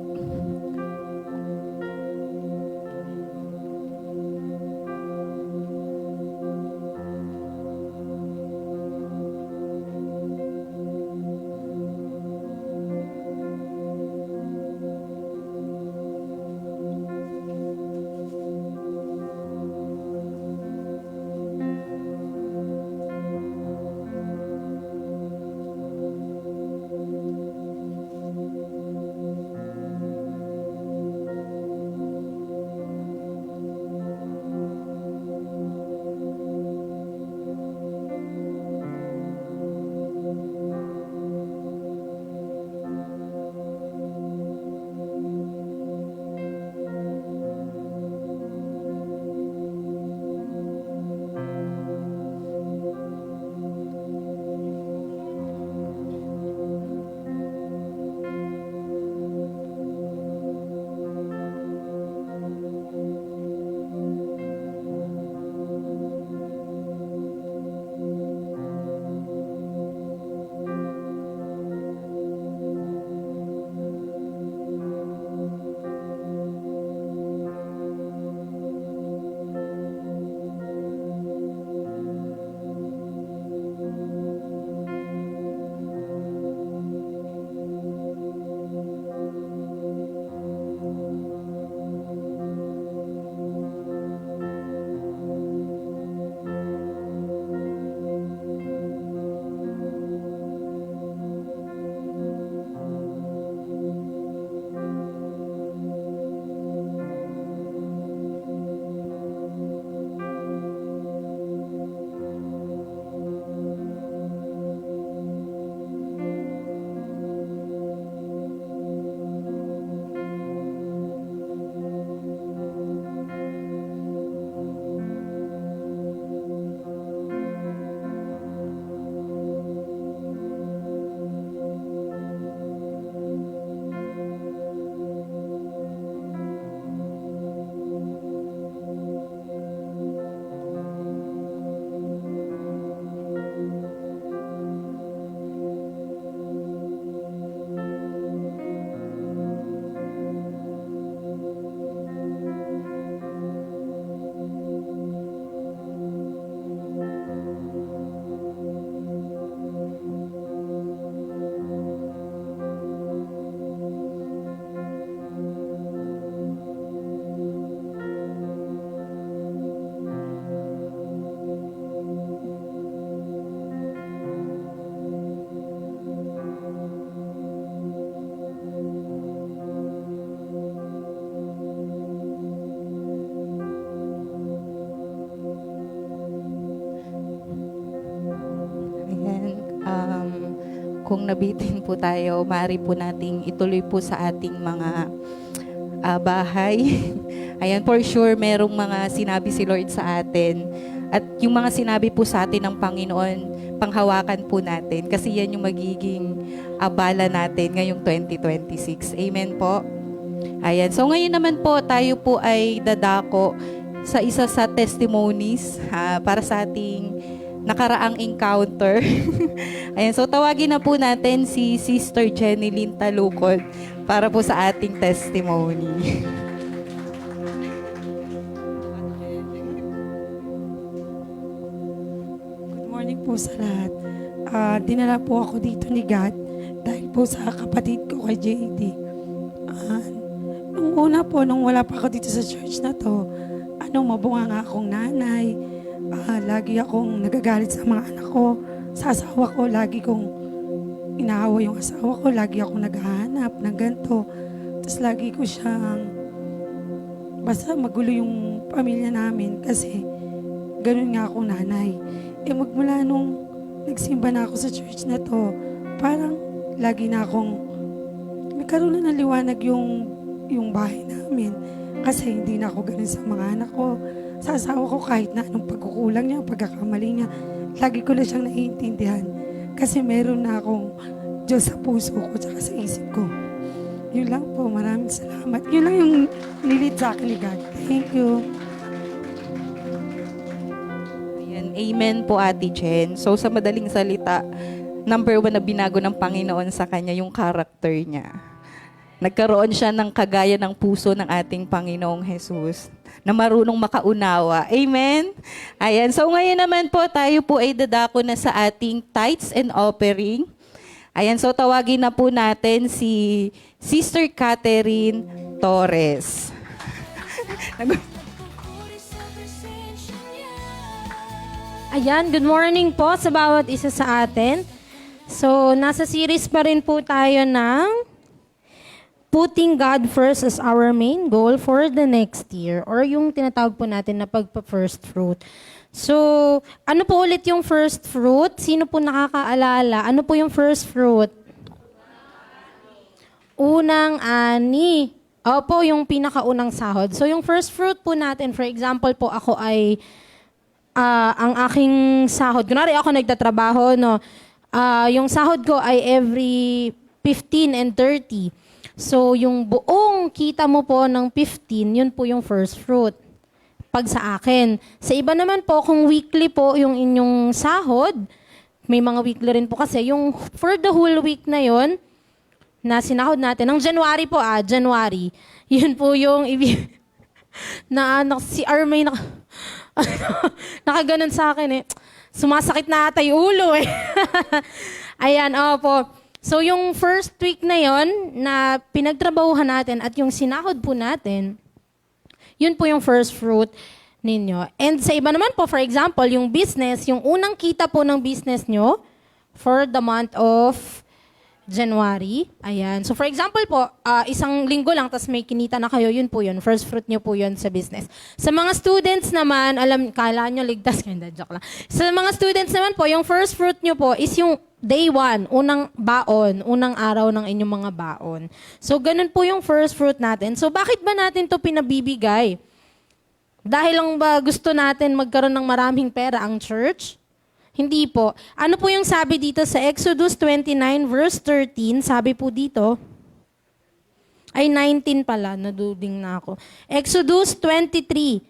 kung nabitin po tayo, maaari po nating ituloy po sa ating mga bahay. Ayan, for sure, merong mga sinabi si Lord sa atin. At yung mga sinabi po sa atin ng Panginoon, panghawakan po natin. Kasi yan yung magiging abala natin ngayong 2026. Amen po. Ayan, so ngayon naman po, tayo po ay dadako sa isa sa testimonies para sa ating nakaraang encounter. Ayan, so tawagin na po natin si Sister Jenny Lynn Talukod para po sa ating testimony. Good morning po sa lahat. Dinala po ako dito ni God dahil po sa kapatid ko kay JD. Nung una po, nung wala pa ako dito sa church na to, mabunga nga akong nanay. Lagi akong nagagalit sa mga anak ko. Sa asawa ko, lagi kong inaawa yung asawa ko. Lagi akong naghahanap ng ganito. Tapos lagi ko siyang, basta magulo yung pamilya namin kasi ganun nga akong nanay. Magmula nung nagsimba na ako sa church na to, parang lagi na akong nagkaroon na ng liwanag yung bahay namin. Kasi hindi na ako ganun sa mga anak ko. Sa asawa ko kahit na anong pagkukulang niya, pagkakamali niya, lagi ko na siyang naiintindihan. Kasi meron na akong Diyos sa puso ko at sa isip ko. Yun lang po, maraming salamat. Yun lang yung nilit sa akin ni God. Thank you. Ayan, amen po, Ate Jen. So sa madaling salita, number 1 na binago ng Panginoon sa kanya yung character niya. Nagkaroon siya ng kagaya ng puso ng ating Panginoong Jesus na marunong makaunawa. Amen? Ayan. So ngayon naman po, tayo po ay dadako na sa ating tithes and offering. Ayan. So tawagin na po natin si Sister Catherine Torres. Ayan, good morning po sa bawat isa sa atin. So, nasa series pa rin po tayo ng Putting God First as our main goal for the next year, or yung tinatawag po natin na pagpa-first fruit. So, ano po ulit yung first fruit? Sino po nakakaalala? Ano po yung first fruit? Unang ani. Opo, yung pinakaunang sahod. So, yung first fruit po natin, for example po, ako ay ang aking sahod. Kunwari ako nagtatrabaho, no? Yung sahod ko ay every 15 and 30. So, yung buong kita mo po ng 15, yun po yung first fruit. Pag sa akin. Sa iba naman po, kung weekly po yung inyong sahod, may mga weekly rin po kasi, yung for the whole week na yon na sinahod natin, ng January po, January, yun po yung si Armay nakaganon sa akin eh. Sumasakit na ata yung ulo eh. Ayan, opo. So, yung first week na yon na pinagtrabahuhan natin at yung sinahod po natin, yun po yung first fruit ninyo. And sa iba naman po, for example, yung business, yung unang kita po ng business nyo for the month of January. Ayan. So, for example po, isang linggo lang, tas may kinita na kayo, yun po yun. First fruit nyo po yun sa business. Sa mga students naman, kala nyo ligtas, hindi, joke lang. Sa mga students naman po, yung first fruit nyo po is yung day 1, unang baon, unang araw ng inyong mga baon. So, ganun po yung first fruit natin. So, bakit ba natin to pinabibigay? Dahil lang ba gusto natin magkaroon ng maraming pera ang church? Hindi po. Ano po yung sabi dito sa Exodus 29 verse 13? Sabi po dito, ay 19 pala, naduding na ako. Exodus 23:19.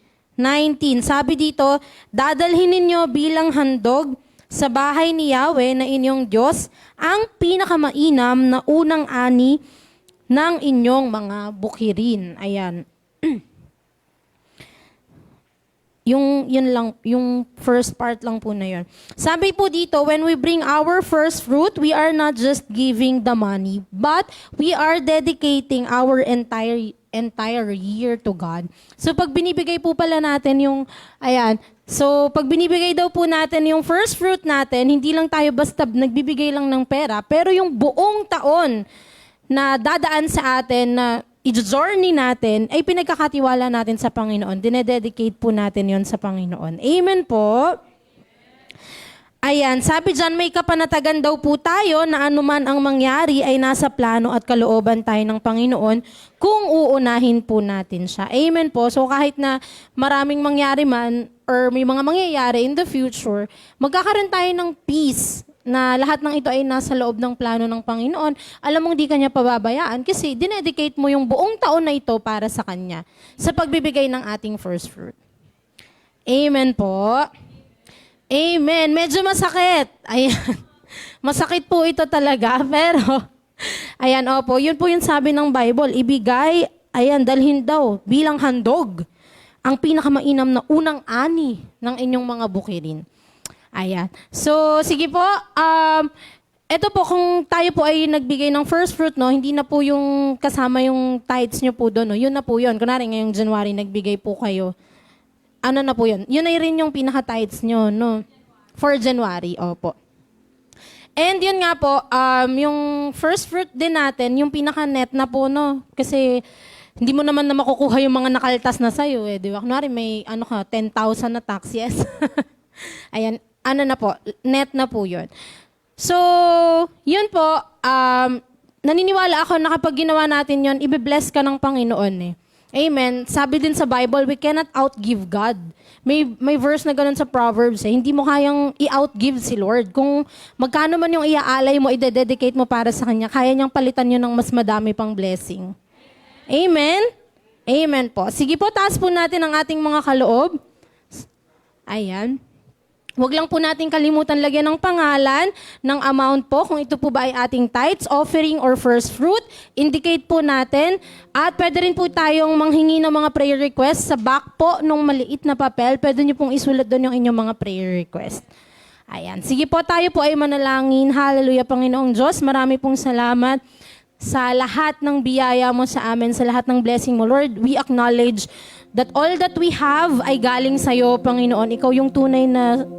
Sabi dito, dadalhin ninyo bilang handog sa bahay ni Yahweh na inyong Diyos ang pinakamainam na unang ani ng inyong mga bukirin. Ayan. Yun lang, yung first part lang po na yun. Sabi po dito, when we bring our first fruit, we are not just giving the money, but we are dedicating our entire year to God. So pag binibigay po pala natin yung, ayan, so pag binibigay daw po natin yung first fruit natin, hindi lang tayo basta nagbibigay lang ng pera, pero yung buong taon na dadaan sa atin na i-journey natin, ay pinagkakatiwala natin sa Panginoon. Dinededicate po natin yon sa Panginoon. Amen po. Ayan, sabi dyan, may kapanatagan daw po tayo na anuman ang mangyari ay nasa plano at kalooban tayo ng Panginoon kung uunahin po natin siya. Amen po. So kahit na maraming mangyari man or may mga mangyayari in the future, magkakaroon tayo ng peace na lahat ng ito ay nasa loob ng plano ng Panginoon. Alam mong di kanya pababayaan kasi dinedicate mo yung buong taon na ito para sa Kanya sa pagbibigay ng ating first fruit. Amen po. Amen. Medyo masakit. Ayan. Masakit po ito talaga. Pero, ayan, opo, yun po yung sabi ng Bible. Ibigay, ayan, dalhin daw bilang handog ang pinakamainam na unang ani ng inyong mga bukirin. Ayan. So, sige po. Ito po, kung tayo po ay nagbigay ng first fruit, no, hindi na po yung kasama yung tithes nyo po doon. No? Yun na po yun. Kunwari, ngayong January, nagbigay po kayo. Ano na po yun? Yun ay rin yung pinaka-tithes nyo, no? For January, opo. And yun nga po, yung first fruit din natin, yung pinaka-net na po, no? Kasi hindi mo naman na makukuha yung mga nakaltas na sa'yo, eh. Di ba? Kunwari, may 10,000 na tax, yes. Ayan, na po, net na po yun. So, yun po, naniniwala ako na kapag ginawa natin yun, ibe-bless ka ng Panginoon, eh. Amen. Sabi din sa Bible, we cannot outgive God. May verse na ganun sa Proverbs. Hindi mo kayang i-outgive si Lord. Kung magkano man yung iaalay mo, i-dedicate mo para sa Kanya, kaya niyang palitan yun ng mas madami pang blessing. Amen? Amen po. Sige po, taas po natin ang ating mga kaloob. Ayan. Huwag lang po natin kalimutan lagyan ng pangalan, ng amount po, kung ito po ba ay ating tithes, offering, or first fruit. Indicate po natin. At pwede rin po tayong manghingi ng mga prayer requests sa back po nung maliit na papel. Pwede nyo pong isulat doon yung inyong mga prayer request. Ayan. Sige po, tayo po ay manalangin. Hallelujah, Panginoong Diyos. Marami pong salamat sa lahat ng biyaya mo sa amin, sa lahat ng blessing mo. Lord, we acknowledge that all that we have ay galing sa'yo, Panginoon. Ikaw yung tunay na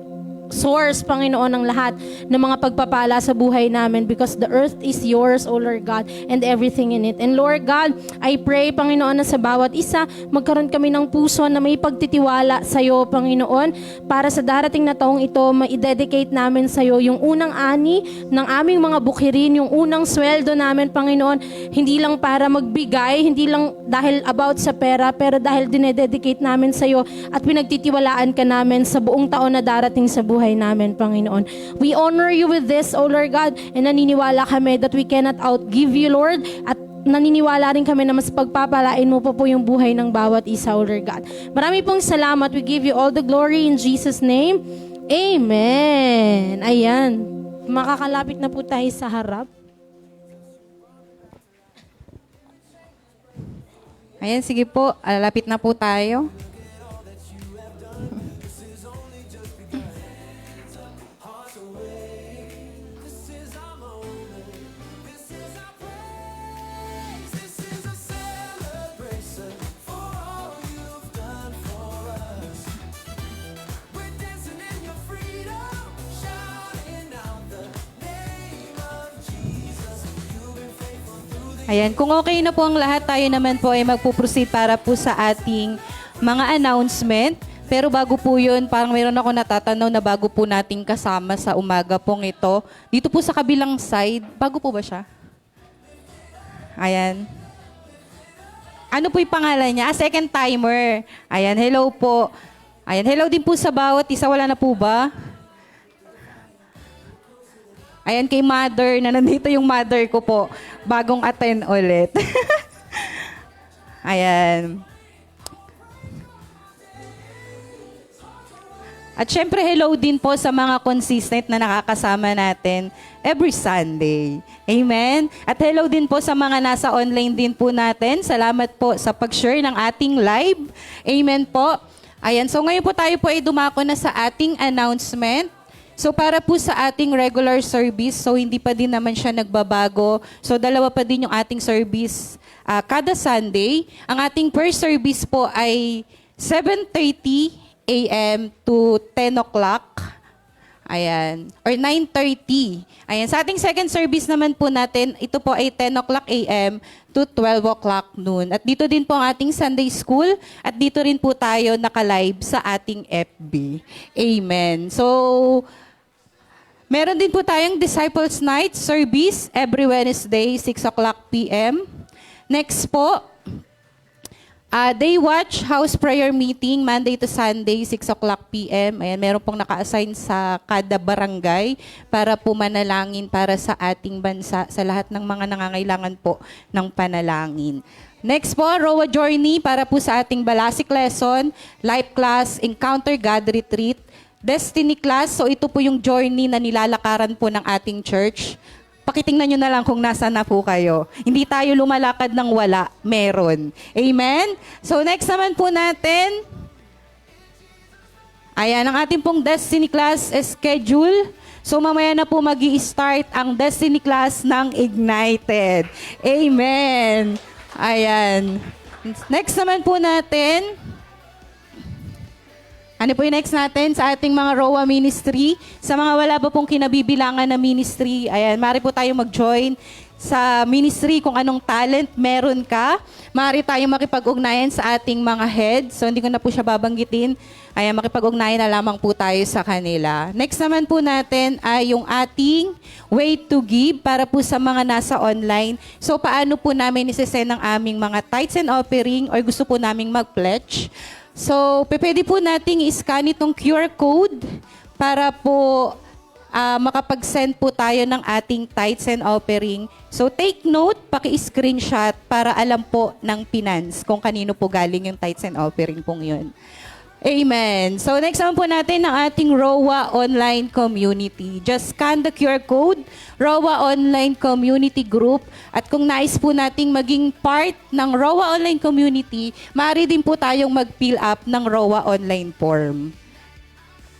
source, Panginoon, ng lahat ng mga pagpapala sa buhay namin because the earth is yours, O Lord God, and everything in it. And Lord God, I pray, Panginoon, na sa bawat isa, magkaroon kami ng puso na may pagtitiwala sa iyo, Panginoon, para sa darating na taong ito, ma-dedicate namin sa iyo yung unang ani ng aming mga bukirin, yung unang sweldo namin, Panginoon, hindi lang para magbigay, hindi lang dahil about sa pera, pero dahil dinededicate namin sa iyo at pinagtitiwalaan ka namin sa buong taon na darating sa buhay namin, Panginoon. We honor you with this, O Lord God, and naniniwala kami that we cannot outgive you, Lord, at naniniwala rin kami na mas pagpapalain mo pa po yung buhay ng bawat isa, O Lord God. Marami pong salamat. We give you all the glory in Jesus' name. Amen. Ayan. Makakalapit na po tayo sa harap. Ayan, sige po. Lapit na po tayo. Ayan, kung okay na po ang lahat, tayo naman po ay magpuproceed para po sa ating mga announcement. Pero bago po yun, parang mayroon ako natatanaw na bago po nating kasama sa umaga pong ito. Dito po sa kabilang side, bago po ba siya? Ayan. Ano po yung pangalan niya? Second timer. Ayan, hello po. Ayan, hello din po sa bawat isa. Wala na po ba? Ayan, kay mother, na nandito yung mother ko po. Bagong attend ulit. Ayan. At syempre, hello din po sa mga consistent na nakakasama natin every Sunday. Amen? At hello din po sa mga nasa online din po natin. Salamat po sa pag-share ng ating live. Amen po. Ayan, so ngayon po tayo po ay dumako na sa ating announcement. So para po sa ating regular service, so hindi pa din naman siya nagbabago. So dalawa pa din yung ating service kada Sunday. Ang ating first service po ay 7:30 a.m. to 10 o'clock. Ayan. Or 9:30. Ayan. Sa ating second service naman po natin, ito po ay 10 o'clock a.m. to 12 o'clock noon. At dito din po ang ating Sunday School. At dito rin po tayo naka-live sa ating FB. Amen. So, Meron din po tayong Disciples Night service every Wednesday, 6 o'clock p.m. Next po, Day Watch House Prayer Meeting, Monday to Sunday, 6 o'clock p.m. Ayan, meron pong naka-assign sa kada barangay para po manalangin para sa ating bansa, sa lahat ng mga nangangailangan po ng panalangin. Next po, Rowa Journey para po sa ating Balasik Lesson, Life Class, Encounter God Retreat, Destiny Class. So ito po yung journey na nilalakaran po ng ating church. Pakitingnan nyo na lang kung nasa na po kayo. Hindi tayo lumalakad ng wala, meron. Amen? So next naman po natin, ayan, ang ating pong Destiny Class schedule. So mamaya na po mag-i-start ang Destiny Class ng Ignited. Amen. Ayan. Next naman po natin, ano po yung next natin sa ating mga ROA ministry? Sa mga wala pa pong kinabibilangan na ministry, ayan, maaari po tayo mag-join sa ministry kung anong talent meron ka. Maaari tayong makipag-ugnayan sa ating mga head. So hindi ko na po siya babanggitin. Ayan, makipag-ugnayan na lamang po tayo sa kanila. Next naman po natin ay yung ating way to give para po sa mga nasa online. So paano po namin isesend ang aming mga tithes and offering or gusto po naming mag-pledge. So, pwede po nating i-scan itong QR code para po makapag-send po tayo ng ating tithes and offering. So, take note, paki-screenshot para alam po ng finance kung kanino po galing yung tithes and offering pong yun. Amen. So, next naman po natin ang ating ROA Online Community. Just scan the QR code, ROA Online Community Group. At kung nais po nating maging part ng ROA Online Community, maaari din po tayong mag-fill up ng ROA Online form.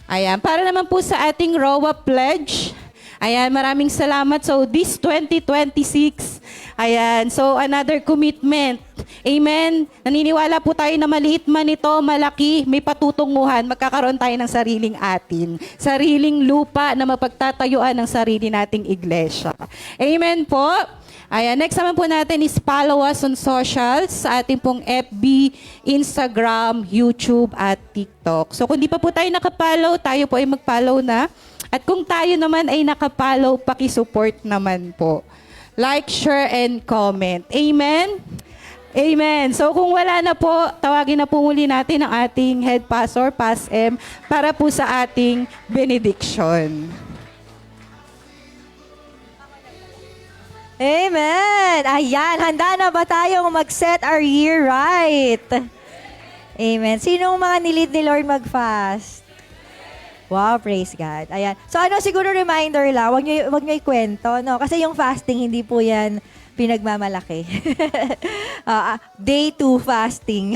Ayan. Para naman po sa ating ROA Pledge, ayan, maraming salamat. So, this 2026, ayan, so another commitment. Amen. Naniniwala po tayo na maliit man ito, malaki, may patutunguhan, magkakaroon tayo ng sariling atin. Sariling lupa na mapagtatayuan ng sarili nating iglesia. Amen po. Ayan, next naman po natin is follow us on socials sa ating pong FB, Instagram, YouTube, at TikTok. So kung di pa po tayo nakapollow, tayo po ay mag-follow na. At kung tayo naman ay nakapollow, paki-support naman po. Like, share, and comment. Amen? Amen. So kung wala na po, tawagin na po muli natin ang ating head pastor, Pas M, para po sa ating benediction. Amen! Ayan, handa na ba tayong mag-set our year right? Amen. Sinong mga nilid ni Lord mag-fast? Wow, praise God. Ayan. So ano, siguro reminder lang, wag niyo ikwento, no? Kasi yung fasting, hindi po yan pinagmamalaki. Day 2 fasting.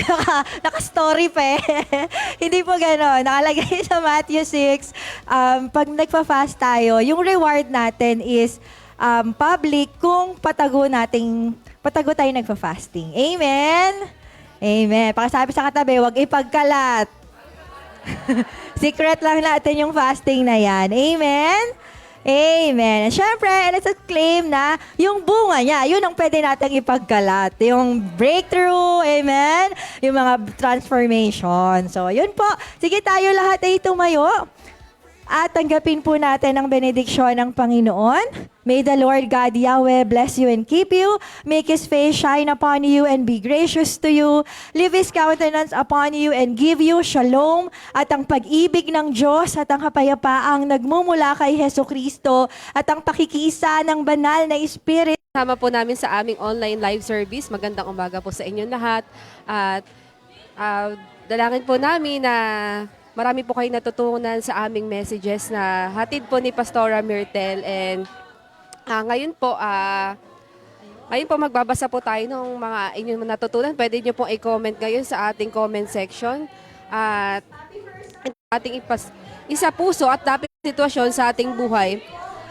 Naka-story pa eh. Hindi po gano'n. Nakalagay sa Matthew 6, pag nagpa-fast tayo, yung reward natin is public kung patago tayo nagpa-fasting. Amen? Amen. Pakisabi sa katabi, wag ipagkalat. Secret lang natin yung fasting na yan. Amen? Amen. Siyempre, let's claim na yung bunga niya, yun ang pwede natin ipagkalat. Yung breakthrough, amen? Yung mga transformation. So, yun po. Sige, tayo lahat ay tumayo. At tanggapin po natin ang benediksyon ng Panginoon. May the Lord God Yahweh bless you and keep you. Make His face shine upon you and be gracious to you. Leave His countenance upon you and give you shalom. At ang pag-ibig ng Diyos at ang kapayapaang nagmumula kay Heso Kristo at ang pakikiisa ng banal na Espiritu. Kasama po namin sa aming online live service. Magandang umaga po sa inyong lahat. At dalangin po namin na marami po kayo natutunan sa aming messages na hatid po ni Pastora Myrtle. And ngayon po magbabasa po tayo ng mga inyong natutunan. Pwede nyo pong i-comment ngayon sa ating comment section. At ating isa puso at dapat sitwasyon sa ating buhay.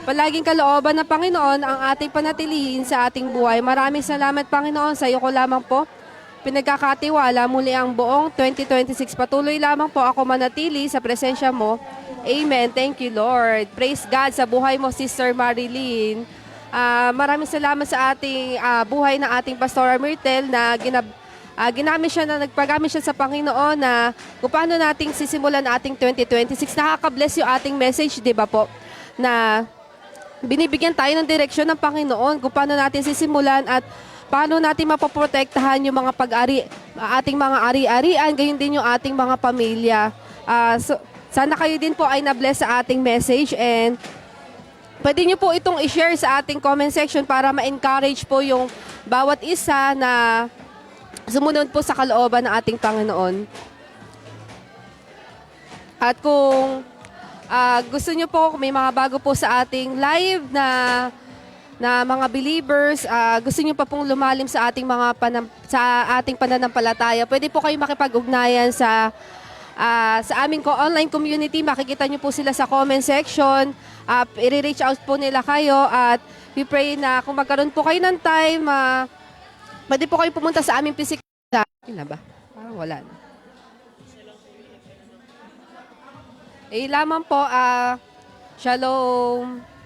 Palaging kalooban ng Panginoon ang ating panatilihin sa ating buhay. Maraming salamat, Panginoon. Sa iyo ko lamang po pinagkakatiwala muli ang buong 2026. Patuloy lamang po ako manatili sa presensya mo. Amen. Thank you, Lord. Praise God sa buhay mo, Sister Marilyn. Maraming salamat sa ating buhay ng ating Pastora Myrtle na nagpagamit siya sa Panginoon na kung paano nating sisimulan ating 2026. Nakaka-bless yung ating message, di ba po? na binibigyan tayo ng direksyon ng Panginoon kung paano natin sisimulan at paano natin mapoprotektahan yung mga ating mga ari-arian, gayon din yung ating mga pamilya. So, sana kayo din po ay na-bless sa ating message and pwede nyo po itong i-share sa ating comment section para ma-encourage po yung bawat isa na sumunod po sa kalooban ng ating Panginoon. At kung gusto nyo po, kung may mga bago po sa ating live na mga believers, gusto nyo pa pong lumalim sa ating ating pananampalataya, pwede po kayo makipag-ugnayan sa aming online community. Makikita nyo po sila sa comment section. I-reach out po nila kayo at we pray na kung magkaroon po kayo ng time, pwede po kayo pumunta sa aming physical. Yun na ba? Parang wala na. Lamang po, shalom.